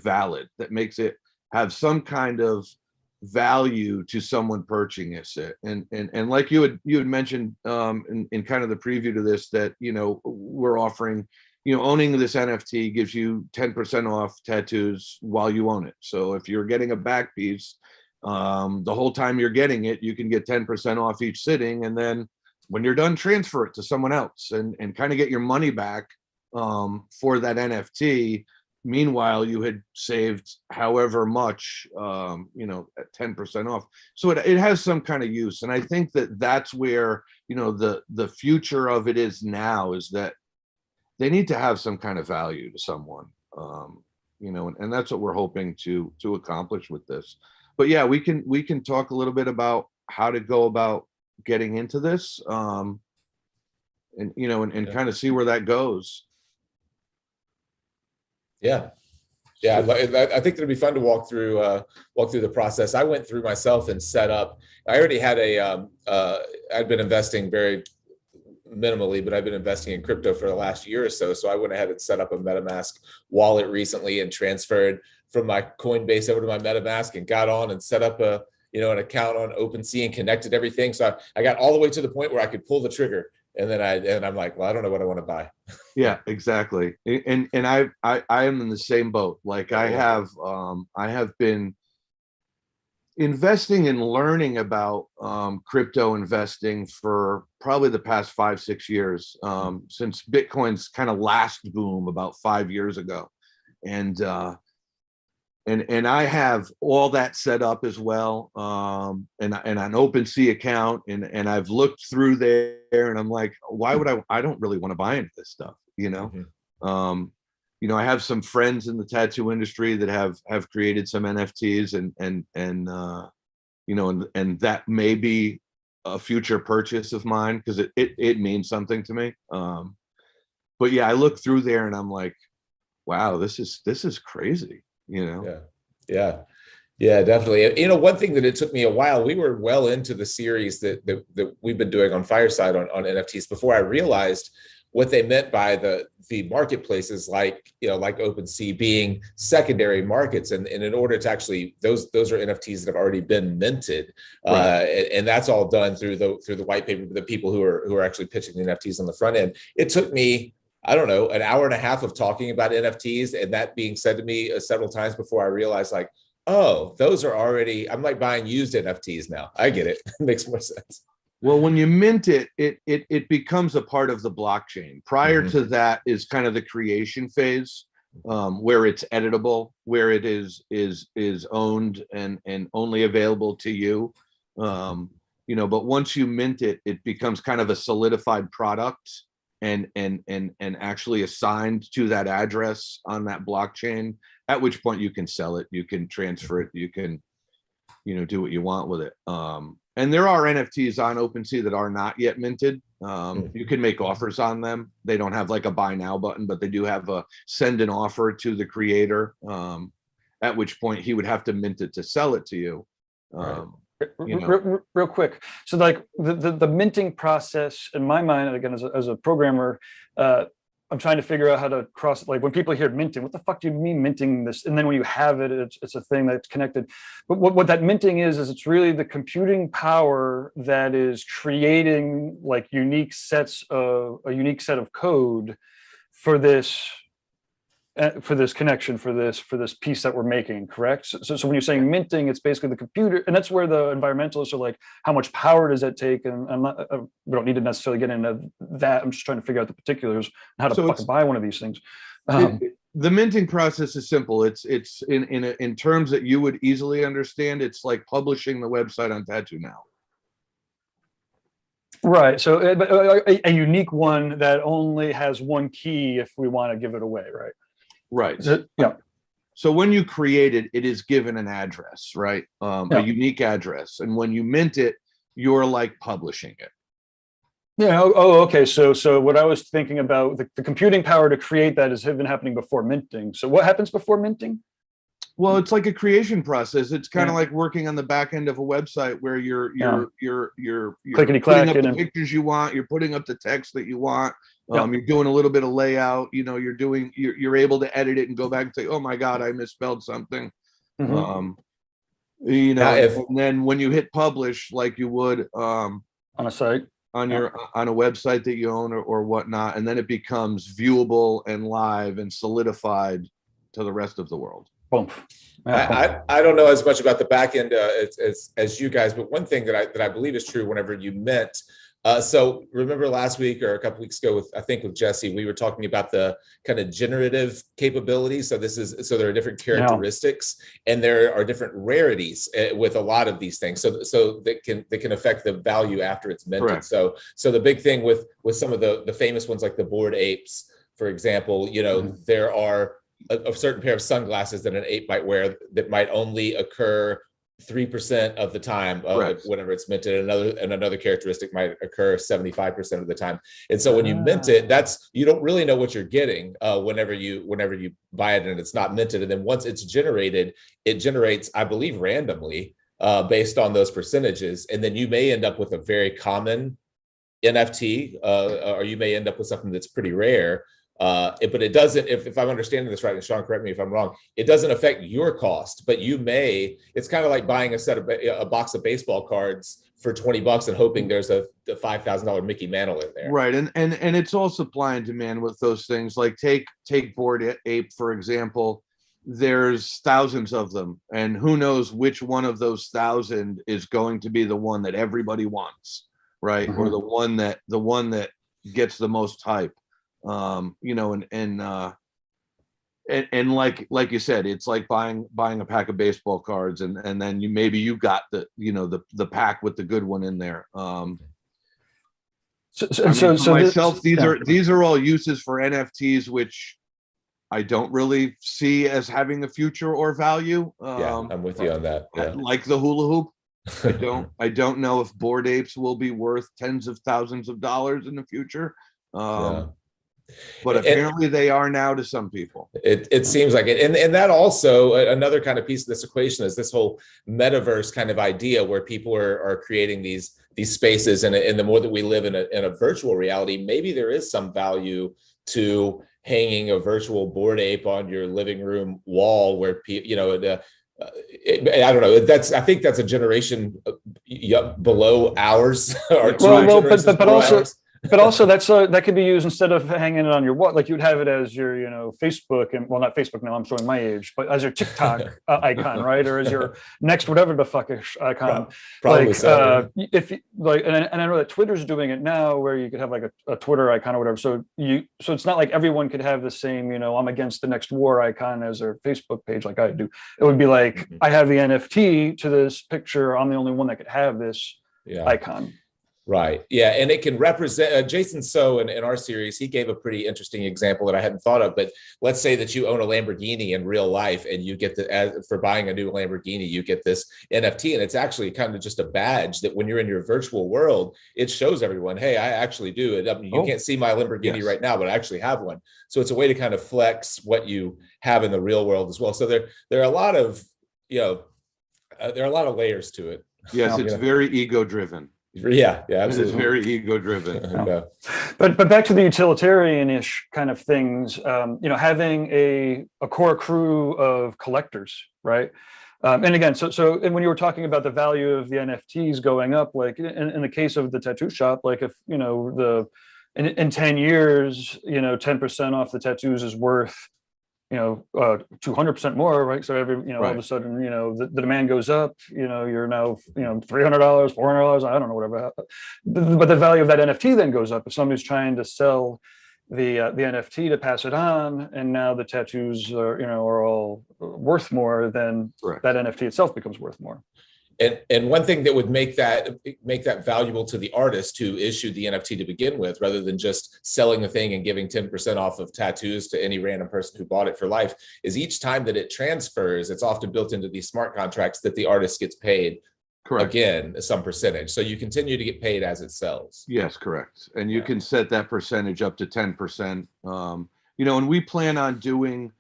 valid, that makes it have some kind of value to someone purchasing it. And like you had mentioned in kind of the preview to this, that we're offering, owning this NFT gives you 10% off tattoos while you own it. So if you're getting a back piece, the whole time you're getting it, you can get 10% off each sitting. And then when you're done, transfer it to someone else and kind of get your money back for that NFT. Meanwhile, you had saved however much, at 10% off. So it has some kind of use. And I think that's where, the future of it is now, is that they need to have some kind of value to someone, and that's what we're hoping to accomplish with this. But yeah, we can talk a little bit about how to go about getting into this, and kind of see where that goes. Yeah, I think it'll be fun to walk through the process. I went through myself and set up. I already had I'd been investing very minimally, but I've been investing in crypto for the last year or so. So I went ahead and set up a MetaMask wallet recently and transferred from my Coinbase over to my MetaMask and got on and set up an account on OpenSea and connected everything. So I got all the way to the point where I could pull the trigger. And then I'm like, well, I don't know what I want to buy. Yeah, exactly. And I am in the same boat. Like I have been investing and learning about crypto investing for probably the past 5-6 years, since Bitcoin's kind of last boom about 5 years ago. And I have all that set up as well, and an OpenSea account, and I've looked through there, and I'm like, why would I don't really want to buy into this stuff, I have some friends in the tattoo industry that have created some NFTs, and that may be a future purchase of mine, because it means something to me. But yeah, I look through there and I'm like, wow, this is crazy. Yeah, definitely. One thing that it took me a while, we were well into the series that we've been doing on Fireside on NFTs before I realized what they meant by the marketplaces like OpenSea being secondary markets. And in order to actually, those are NFTs that have already been minted. Right. And that's all done through the white paper, the people who are actually pitching the NFTs on the front end. It took me, I don't know, an hour and a half of talking about NFTs and that being said to me several times before I realized, like, oh, those are already, I'm like buying used NFTs now. I get it. It makes more sense. Well, when you mint it becomes a part of the blockchain. Prior to that is kind of the creation phase, where it's editable, where it is owned and only available to you. But once you mint it, it becomes kind of a solidified product and actually assigned to that address on that blockchain, at which point you can sell it, you can transfer it, you can, do what you want with it. And there are NFTs on OpenSea that are not yet minted. You can make offers on them. They don't have like a buy now button, but they do have a send an offer to the creator, at which point he would have to mint it to sell it to you. Real quick. So like the minting process in my mind, again, as a programmer, I'm trying to figure out how to cross, like when people hear minting, what the fuck do you mean minting this? And then when you have it, it's a thing that's connected. But what that minting is it's really the computing power that is creating like a unique set of code for this connection, for this piece that we're making, correct? So when you're saying minting, it's basically the computer, and that's where the environmentalists are like, how much power does that take? And we don't need to necessarily get into that. I'm just trying to figure out the particulars and how to fucking buy one of these things. The minting process is simple. It's in terms that you would easily understand. It's like publishing the website on TattooNow. Right. So a unique one that only has one key if we want to give it away, right? Right. Yeah. So when you create it, it is given an address, right? A unique address. And when you mint it, you're like publishing it. Yeah. Oh, okay. So what I was thinking about, the computing power to create that has been happening before minting. So what happens before minting? Well, it's like a creation process. It's kind of like working on the back end of a website where you're clickety putting up the and pictures you want, you're putting up the text that you want. You're doing a little bit of layout, you're able to edit it and go back and say, oh my God, I misspelled something. And then when you hit publish, like you would on a site, on a website that you own or whatnot, and then it becomes viewable and live and solidified to the rest of the world. Boom. I don't know as much about the back end as you guys, but one thing that I believe is true whenever you mint. So remember last week or a couple weeks ago with Jesse, we were talking about the kind of generative capabilities. So there are different characteristics and there are different rarities with a lot of these things. So that can affect the value after it's minted. Correct. So the big thing with some of the famous ones like the Bored Apes, for example, there are a certain pair of sunglasses that an ape might wear that might only occur 3% of the time whenever it's minted. Another characteristic might occur 75% of the time. And so when you mint it, you don't really know what you're getting whenever you buy it and it's not minted. And then once it's generated, it generates, I believe, randomly based on those percentages. And then you may end up with a very common NFT, or you may end up with something that's pretty rare. But it doesn't, if I'm understanding this right, and Sean, correct me if I'm wrong, it doesn't affect your cost, but you may, it's kind of like buying a box of baseball cards for $20 and hoping there's a $5,000 Mickey Mantle in there. Right. And it's all supply and demand with those things. Like take Bored Ape, for example. There's thousands of them, and who knows which one of those 1,000 is going to be the one that everybody wants, right? Mm-hmm. Or the one that gets the most hype. You know, and like you said, it's like buying a pack of baseball cards, and then maybe you got the pack with the good one in there. These are all uses for NFTs, which I don't really see as having a future or value. Yeah, I'm with you on that. Yeah. Like the hula hoop, I don't know if Bored Apes will be worth tens of thousands of dollars in the future. But apparently they are now to some people. It seems like it. And that also, another kind of piece of this equation is this whole metaverse kind of idea where people are creating these spaces. And the more that we live in a virtual reality, maybe there is some value to hanging a virtual Bored Ape on your living room wall where people, I don't know. I think that's a generation below ours. But also that's that could be used instead of hanging it on your wall. Like you'd have it as your, Facebook, and well, not Facebook now, I'm showing my age, but as your TikTok icon, right? Or as your next whatever the fuckish icon. Probably like so, yeah. if like, and I know that Twitter's doing it now, where you could have like a Twitter icon or whatever. So it's not like everyone could have the same, I'm against the next war icon as their Facebook page, like I do. It would be like I have the NFT to this picture. I'm the only one that could have this icon. Right. Yeah. And it can represent Jason So in our series, he gave a pretty interesting example that I hadn't thought of. But let's say that you own a Lamborghini in real life and you get for buying a new Lamborghini, you get this NFT. And it's actually kind of just a badge that when you're in your virtual world, it shows everyone, hey, I actually do it. I mean, you can't see my Lamborghini right now, but I actually have one. So it's a way to kind of flex what you have in the real world as well. So there are a lot of, there are a lot of layers to it. Yes, it's very ego driven. Yeah, absolutely. It is very ego driven. Yeah. But back to the utilitarian-ish kind of things, having a core crew of collectors, right? And again, and when you were talking about the value of the NFTs going up, like in the case of the tattoo shop, like if in 10 years, 10% off the tattoos is worth 200% more, right? So every, all of a sudden, the demand goes up, you're now, $300, $400, I don't know, whatever. But the value of that NFT then goes up. If somebody's trying to sell the NFT to pass it on, and now the tattoos are all worth more, then that NFT itself becomes worth more. And one thing that would make that valuable to the artist who issued the NFT to begin with, rather than just selling the thing and giving 10% off of tattoos to any random person who bought it for life, is each time that it transfers, it's often built into these smart contracts that the artist gets paid again some percentage. So you continue to get paid as it sells. Yes, correct. And you can set that percentage up to 10%. And we plan on doing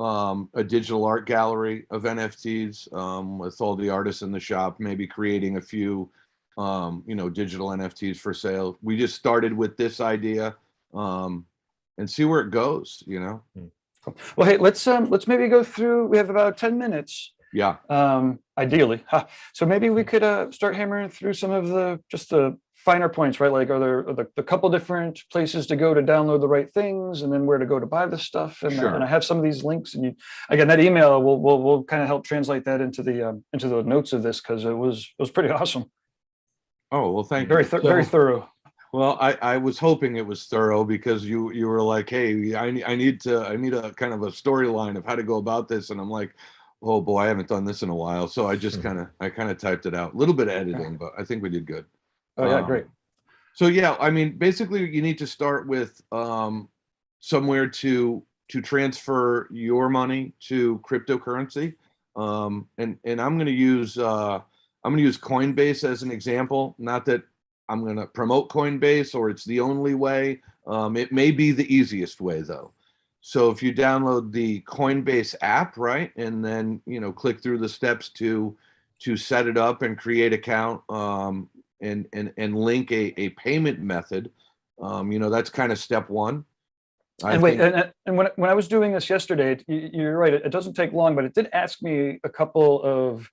a digital art gallery of NFTs with all the artists in the shop, maybe creating a few, digital NFTs for sale. We just started with this idea and see where it goes, Well, hey, let's maybe go through, we have about 10 minutes. Yeah. Ideally. So maybe we could start hammering through some of the finer points, right? Like, are there a couple different places to go to download the right things, and then where to go to buy the stuff? And, and I have some of these links, and again, that email will kind of help translate that into the notes of this, because it was pretty awesome. Oh, well, thank you. Very thorough. Well, I was hoping it was thorough, because you were like, hey, I need a kind of a storyline of how to go about this, and I'm like, oh boy, I haven't done this in a while, so I just kind of typed it out. A little bit of editing, but I think we did good. Oh yeah, great. So yeah, I mean, basically, you need to start with somewhere to transfer your money to cryptocurrency, and I'm going to use Coinbase as an example. Not that I'm going to promote Coinbase or it's the only way. It may be the easiest way though. So if you download the Coinbase app, right, and then click through the steps to set it up and create account. and link a payment method, that's kind of step one. And wait, and when I was doing this yesterday, you're right, it doesn't take long, but it did ask me a couple of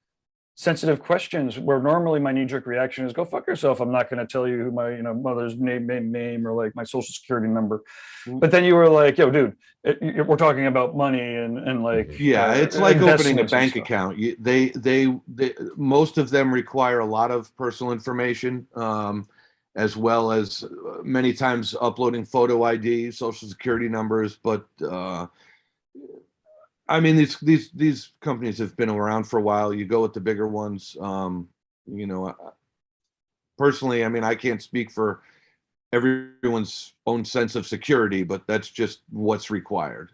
sensitive questions where normally my knee-jerk reaction is go fuck yourself. I'm not going to tell you who my mother's name or like my social security number. But then you were like, yo, dude, we're talking about money and like it's like opening a investments and bank stuff. account. They most of them require a lot of personal information, as well as many times uploading photo ID, social security numbers. But I mean, these companies have been around for a while. You go with the bigger ones. Personally, I mean, I can't speak for everyone's own sense of security, but that's just what's required.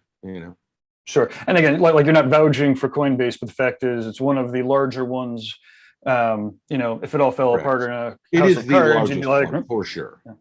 Sure. And again, like you're not vouching for Coinbase, but the fact is it's one of the larger ones. If it all fell Correct. apart in a It house is of the cards, largest you'd be like, one for sure. What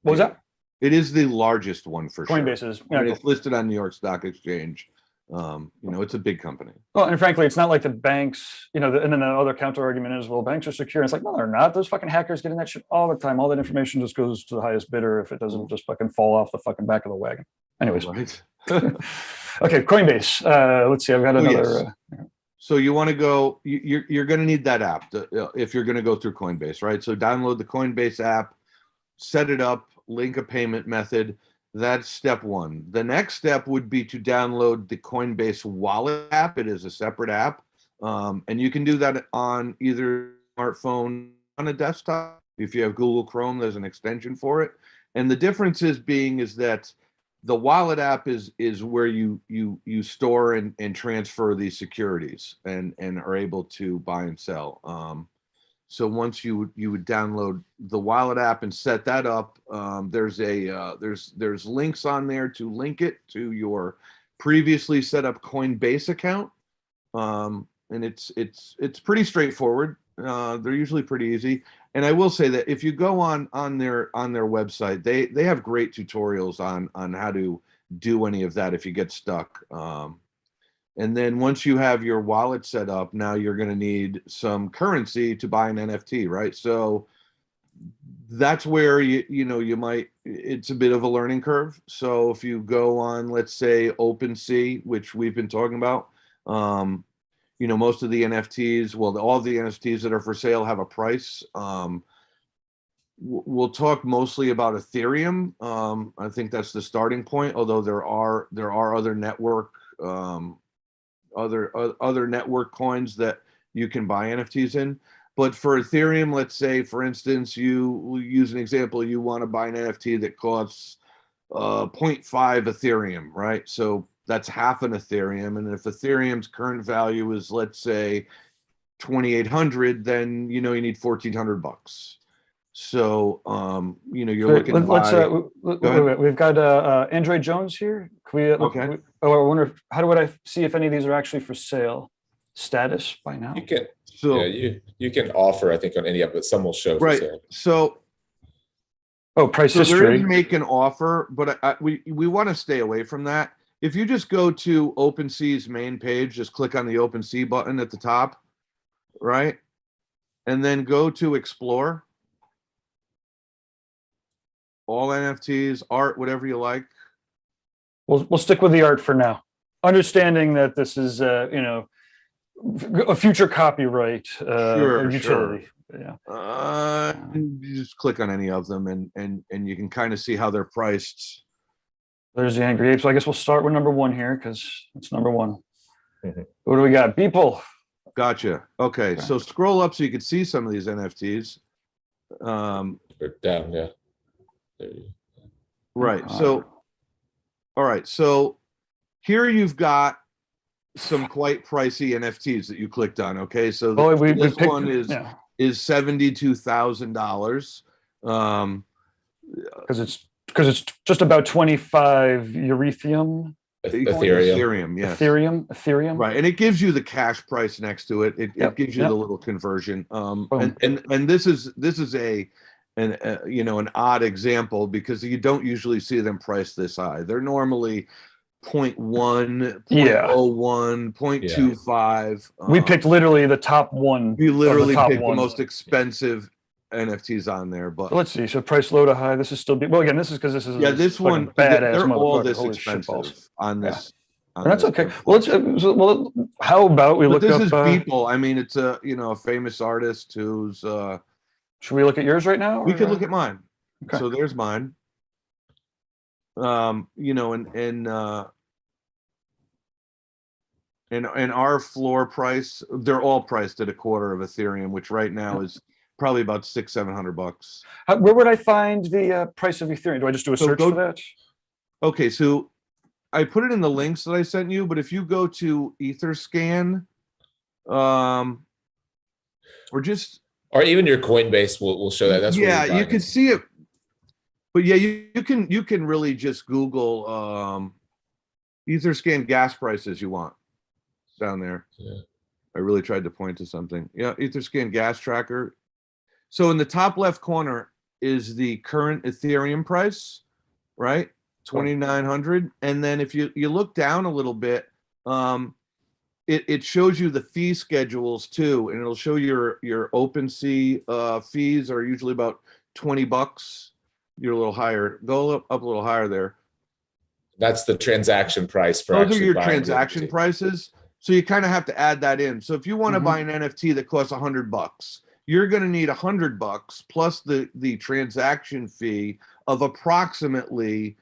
was that? It is the largest one for sure. Coinbase is. I mean, it's listed on New York Stock Exchange. It's a big company. Well, and frankly, it's not like the banks, and then the other counter argument is, well, banks are secure. And it's like, no, they're not. Those fucking hackers get in that shit all the time. All that information just goes to the highest bidder if it doesn't just fucking fall off the fucking back of the wagon. Anyways. Right. Okay, Coinbase. Let's see. I've got another. Yes. So you want to go, you're going to need that app if you're going to go through Coinbase, right? So download the Coinbase app, set it up, link a payment method. That's step one. The next step would be to download the Coinbase Wallet App. It is a separate app. And you can do that on either smartphone on a desktop. If you have Google Chrome, there's an extension for it. And the difference is that the wallet app is where you store and transfer these securities and are able to buy and sell. So once you would download the wallet app and set that up, there's links on there to link it to your previously set up Coinbase account, and it's pretty straightforward. They're usually pretty easy. And I will say that if you go on their website, they have great tutorials on how to do any of that if you get stuck. And then once you have your wallet set up, now you're going to need some currency to buy an NFT, right? So that's where you might, it's a bit of a learning curve. So if you go on, let's say OpenSea, which we've been talking about, most of the NFTs, well, all the NFTs that are for sale have a price. We'll talk mostly about Ethereum. I think that's the starting point, although there are other network other network coins that you can buy NFTs in. But for Ethereum, let's say, for instance, you use an example, you want to buy an NFT that costs 0.5 Ethereum, right? So that's half an Ethereum. And if Ethereum's current value is, let's say, 2,800, then you need $1,400. So you're looking to buy. We've got Android Jones here. Can we, okay. I wonder how would I see if any of these are actually for sale? Status by now. You can. So you can offer, I think, on any of it. Some will show for right. sale. So. Price so history. There is make an offer, but we want to stay away from that. If you just go to OpenSea's main page, just click on the OpenSea button at the top, right, and then go to Explore. All NFTs, art, whatever you like. We'll stick with the art for now, understanding that this is a future copyright utility. Sure. Yeah. You just click on any of them, and you can kind of see how they're priced. There's the Angry Ape. So I guess we'll start with number one here because it's number one. What do we got? Beeple. Gotcha. Okay, so scroll up so you can see some of these NFTs. They're down, yeah. Right. So, all right. So here you've got some quite pricey NFTs that you clicked on. Okay. So this one is $72,000. Because it's just about 25 Ethereum. Ethereum, yes. Ethereum. Right. And it gives you the cash price next to it. It gives you the little conversion. And this is an odd example because you don't usually see them priced this high. They're normally 0.1, 0.01, 0.25. We picked literally the top one. We literally picked the most expensive NFTs on there, but Let's see. So price low to high. This is still well. Again, this is because this is yeah, a this fucking one badass they're all motherfucker. this Holy expensive shitballs. on this. on And that's this okay. website. Well, how about we But look this up? is Beeple. I mean, it's a a famous artist who's. Should we look at yours right now? We or, could look at mine. Okay. So there's mine. And our floor price, they're all priced at a quarter of Ethereum, which right now is probably about $600-700. Where would I find the price of Ethereum? Do I just do a So search for that? Okay, so I put it in the links that I sent you, but if you go to Etherscan, or even your Coinbase will show that. That's where yeah, you're you buying can it. see it. But yeah, you can really just Google Etherscan gas prices you want down there. Yeah. I really tried to point to something. Yeah, Etherscan gas tracker. So in the top left corner is the current Ethereum price, right? 2,900. And then if you look down a little bit, it shows you the fee schedules too, and it'll show your OpenSea fees are usually about $20. You're a little higher. Go up a little higher there. That's the transaction price for Those are actually your buying the transaction NFT. prices. So you kind of have to add that in. So if you want to Mhm. buy an NFT that costs $100, you're going to need $100 plus the transaction fee of approximately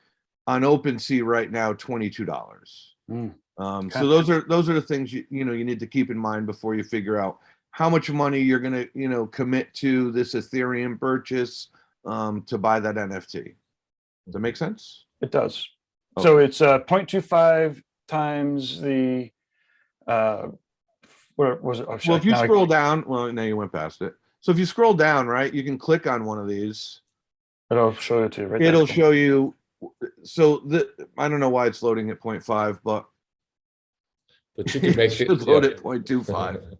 on OpenSea right now $22. Mm. Okay. So those are the things you need to keep in mind before you figure out how much money you're going to commit to this Ethereum purchase to buy that NFT. Does that make sense? It does. Okay. So it's 0.25 times the what was it? Oh, shit, Well, if you now I- scroll down, well, now you went past it. So if you scroll down, right, you can click on one of these. It'll show it to you right there. It'll show you. So I don't know why it's loading at 0.5, but But you can make it should load at 0.25.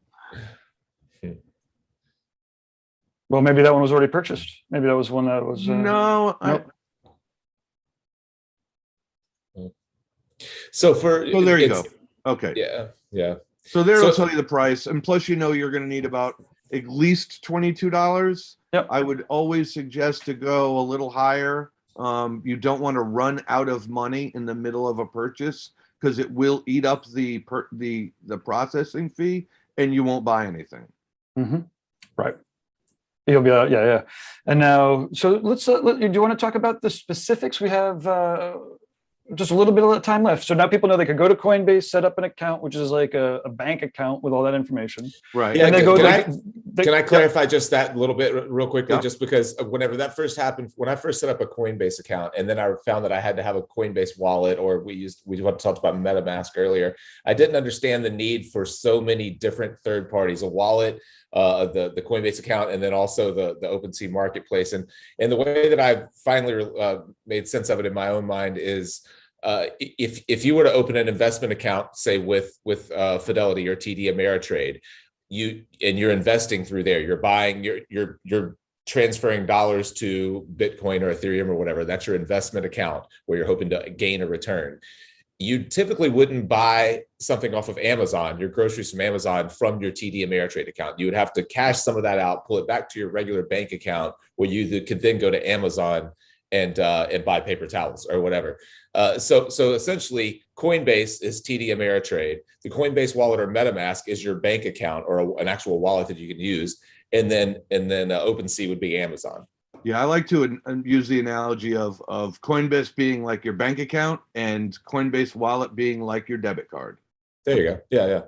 Well, maybe that one was already purchased. Maybe that was one that was. No, nope. So there you go. Okay. Yeah. So there it'll So- tell you the price, and plus you're going to need about at least $22. Yep. I would always suggest to go a little higher. You don't want to run out of money in the middle of a purchase because it will eat up the processing fee, and you won't buy anything. Mm-hmm. Right. You'll be yeah. And now, so let's. Do you want to talk about the specifics? We have just a little bit of time left. So now people know they can go to Coinbase, set up an account, which is like a bank account with all that information. Right. Yeah, And they can, go. can I clarify just that a little bit real quickly? Yeah. Just because whenever that first happened, when I first set up a Coinbase account, and then I found that I had to have a Coinbase wallet, or we talked about MetaMask earlier. I didn't understand the need for so many different third parties, a wallet, the Coinbase account, and then also the OpenSea marketplace. And the way that I finally made sense of it in my own mind is if you were to open an investment account, say with Fidelity or TD Ameritrade, you're investing through there, you're buying, you're transferring dollars to Bitcoin or Ethereum or whatever. That's your investment account where you're hoping to gain a return. You typically wouldn't buy something off of Amazon, your groceries from Amazon, from your TD Ameritrade account. You would have to cash some of that out, pull it back to your regular bank account, where you could then go to Amazon and buy paper towels or whatever. So essentially, Coinbase is TD Ameritrade. The Coinbase wallet or MetaMask is your bank account or an actual wallet that you can use, and then OpenSea would be Amazon. Yeah, I like to use the analogy of Coinbase being like your bank account and Coinbase Wallet being like your debit card. There you go. Yeah.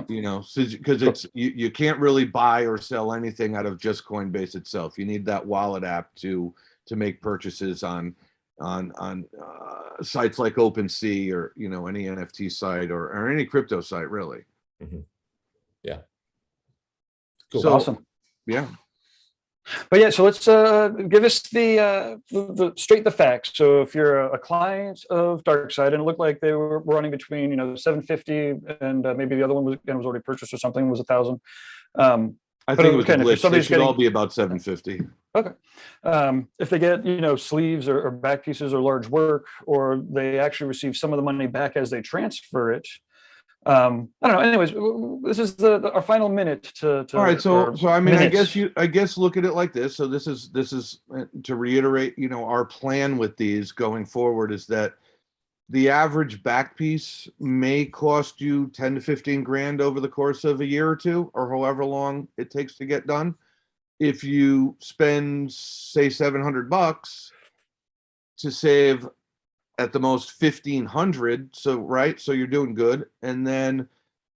Because you can't really buy or sell anything out of just Coinbase itself. You need that wallet app to make purchases on sites like OpenSea or any NFT site or any crypto site really. Mm-hmm. Yeah. Cool. So, awesome. Yeah. But yeah, so let's give us the straight the facts. So if you're a client of Darkside, and it looked like they were running between 750 and maybe the other one was already purchased or something, was 1,000. I think it was again, a if glitch. They somebody's should all getting- be about 750. Okay. If they get sleeves or back pieces or large work, or they actually receive some of the money back as they transfer it, I don't know. Anyways, this is our final minute to All right, so I mean, minutes. I guess look at it like this. So this is to reiterate, you know, our plan with these going forward is that the average back piece may cost you 10 to 15 grand over the course of a year or two, or however long it takes to get done. If you spend, say, $700 to save at the most 1,500, so right, so you're doing good. And then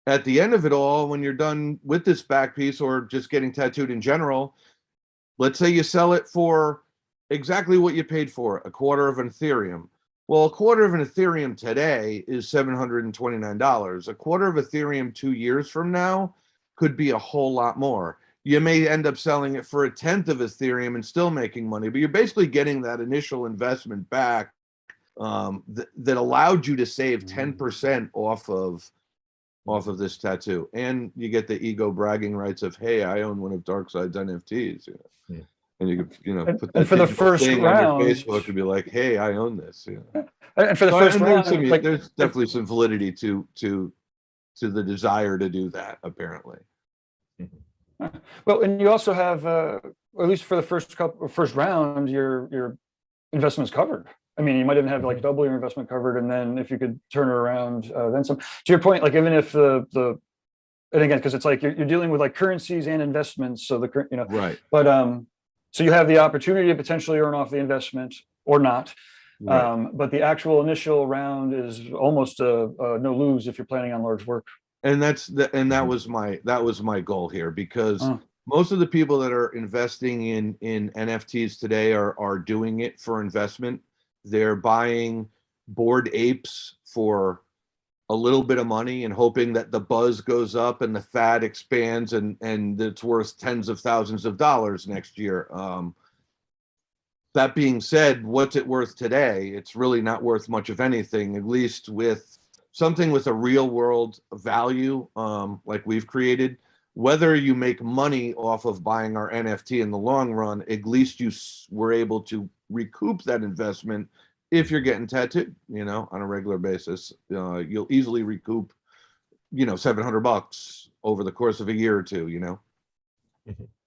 at the end of it all, when you're done with this back piece or just getting tattooed in general, let's say you sell it for exactly what you paid for, a quarter of an Ethereum. Well, a quarter of an Ethereum today is $729. A quarter of Ethereum 2 years from now could be a whole lot more. You may end up selling it for a tenth of Ethereum and still making money, but you're basically getting that initial investment back that allowed you to save 10% off of this tattoo. And you get the ego bragging rights of, hey, I own one of Darkside's NFTs. You know? Yeah. And you could, you know, put that and for the first thing round, on your Facebook and be like, hey, I own this. You know? And for the first round, there's definitely some validity to the desire to do that, apparently. Well, and you also have, at least for the first round, your investment's covered. I mean, you might even have like double your investment covered, and then if you could turn it around, then some. To your point, like even if and again, because it's like you're dealing with like currencies and investments, so Right. But so you have the opportunity to potentially earn off the investment or not. Right. But the actual initial round is almost a no lose if you're planning on large work. And that was my goal here, because most of the people that are investing in NFTs today are doing it for investment. They're buying Bored Apes for a little bit of money and hoping that the buzz goes up and the fad expands and it's worth tens of thousands of dollars next year. That being said, what's it worth today? It's really not worth much of anything, at least with something with a real world value, like we've created. Whether you make money off of buying our NFT in the long run, at least you were able to recoup that investment. If you're getting tattooed, you know, on a regular basis, you'll easily recoup, you know, $700 over the course of a year or two, you know.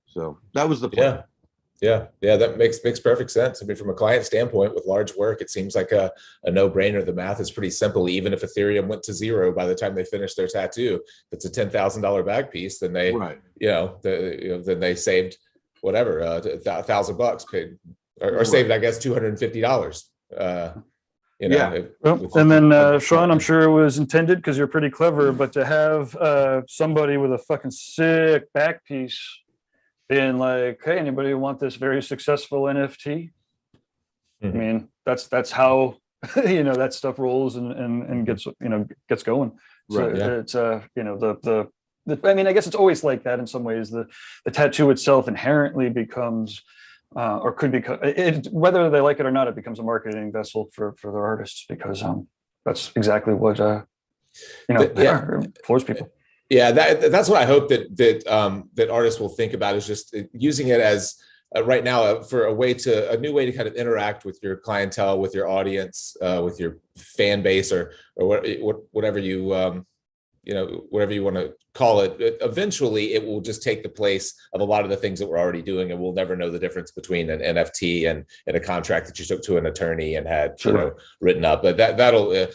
So that was the plan. Yeah, that makes perfect sense. I mean, from a client standpoint, with large work, it seems like a no-brainer. The math is pretty simple. Even if Ethereum went to zero by the time they finish their tattoo, if it's a $10,000 bag piece, then they, then they saved whatever, $1,000 paid or saved, I guess, $250. And then Sean, I'm sure it was intended because you're pretty clever, but to have somebody with a fucking sick back piece being like, hey, anybody want this very successful NFT? I mean, that's how that stuff rolls and gets going. So it's I mean, I guess it's always like that in some ways. The tattoo itself inherently becomes or could become, whether they like it or not, it becomes a marketing vessel for their artists, because that's exactly what floors people. Yeah, that's what I hope that artists will think about, is just using it as right now for a new way to kind of interact with your clientele, with your audience, with your fan base, or whatever you whatever you want to call it. Eventually, it will just take the place of a lot of the things that we're already doing, and we'll never know the difference between an NFT and a contract that you took to an attorney and had written up. But that'll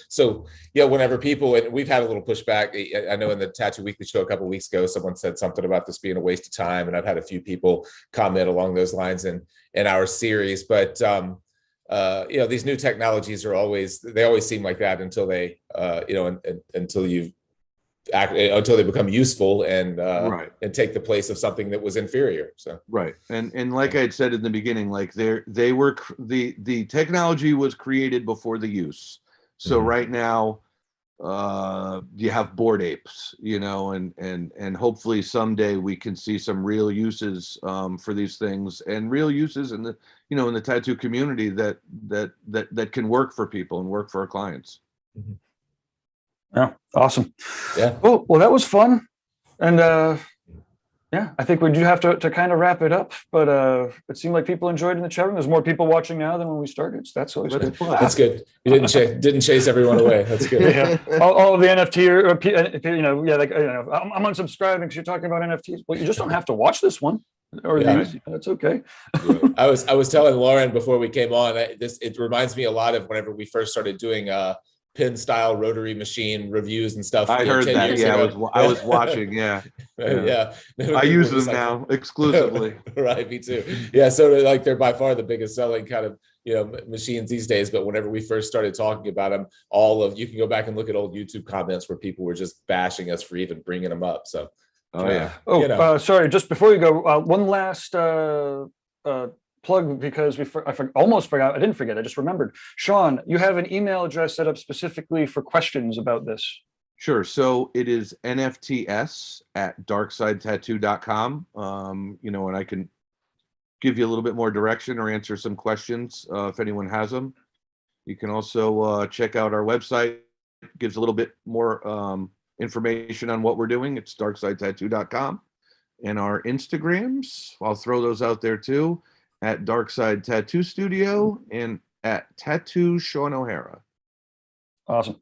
whenever people, and we've had a little pushback. I know in the Tattoo Weekly show a couple of weeks ago, someone said something about this being a waste of time, and I've had a few people comment along those lines in our series. But these new technologies always seem like that until they until they become useful and take the place of something that was inferior. So and like I had said in the beginning, like the technology was created before the use. So right now you have Bored Apes, and hopefully someday we can see some real uses for these things, and real uses in the in the tattoo community that can work for people and work for our clients. Yeah, awesome. Yeah. Well, that was fun, and Yeah, I think we do have to kind of wrap it up, but it seemed like people enjoyed in the chat room. There's more people watching now than when we started. So that's always good. That's good. You didn't chase everyone away. That's good. Yeah, all of the NFT, I'm unsubscribing because you're talking about NFTs. Well, you just don't have to watch this one or Yeah. these. That's okay. I was telling Lauren before we came on, it reminds me a lot of whenever we first started doing pin style rotary machine reviews and stuff. I heard 10 that. years Yeah, ago. I was watching. Yeah. Yeah. I use them now exclusively. Right, me too. Yeah, so like they're by far the biggest selling kind of machines these days. But whenever we first started talking about them, you can go back and look at old YouTube comments where people were just bashing us for even bringing them up. So, Oh yeah. Oh, sorry. Just before you go, one last plug, because almost forgot. I didn't forget. I just remembered. Sean, you have an email address set up specifically for questions about this. Sure. So it is nfts@darksidetattoo.com. And I can give you a little bit more direction or answer some questions if anyone has them. You can also check out our website. It gives a little bit more information on what we're doing. It's darksidetattoo.com. And our Instagrams, I'll throw those out there too, at Darkside Tattoo Studio and at Tattoo Sean OHara. Awesome.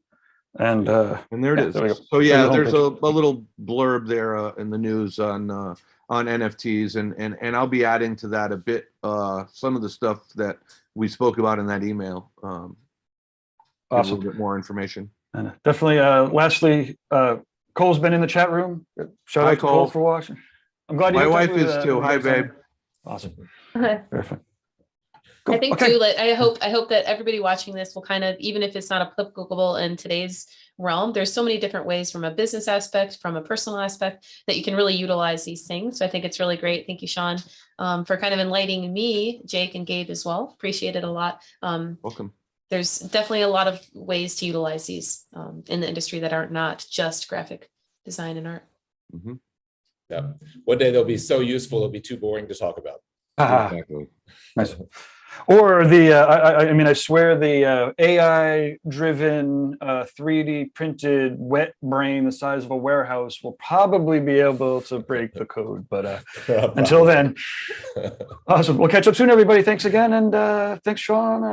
And there it is. there we go. So yeah, There's there's the a little blurb there in the news on NFTs, and I'll be adding to that a bit some of the stuff that we spoke about in that email. Awesome. A little bit more information. And definitely. Lastly, Cole's been in the chat room. Shout Hi, out to Cole Cole. for watching. I'm glad you My hooked up wife with, is too. Hi, babe. Awesome. I Perfect. Cool. think Okay. too, I hope that everybody watching this will kind of, even if it's not applicable in today's realm, there's so many different ways from a business aspect, from a personal aspect, that you can really utilize these things. So I think it's really great. Thank you, Sean, for kind of enlightening me, Jake and Gabe as well. Appreciate it a lot. Welcome. There's definitely a lot of ways to utilize these in the industry that are not just graphic design and art. Mm-hmm. Yeah. One day they'll be so useful, it'll be too boring to talk about. Exactly. Nice. Or the I swear the AI-driven 3D printed wet brain the size of a warehouse will probably be able to break the code. But until then, awesome. We'll catch up soon, everybody. Thanks again, and thanks, Sean.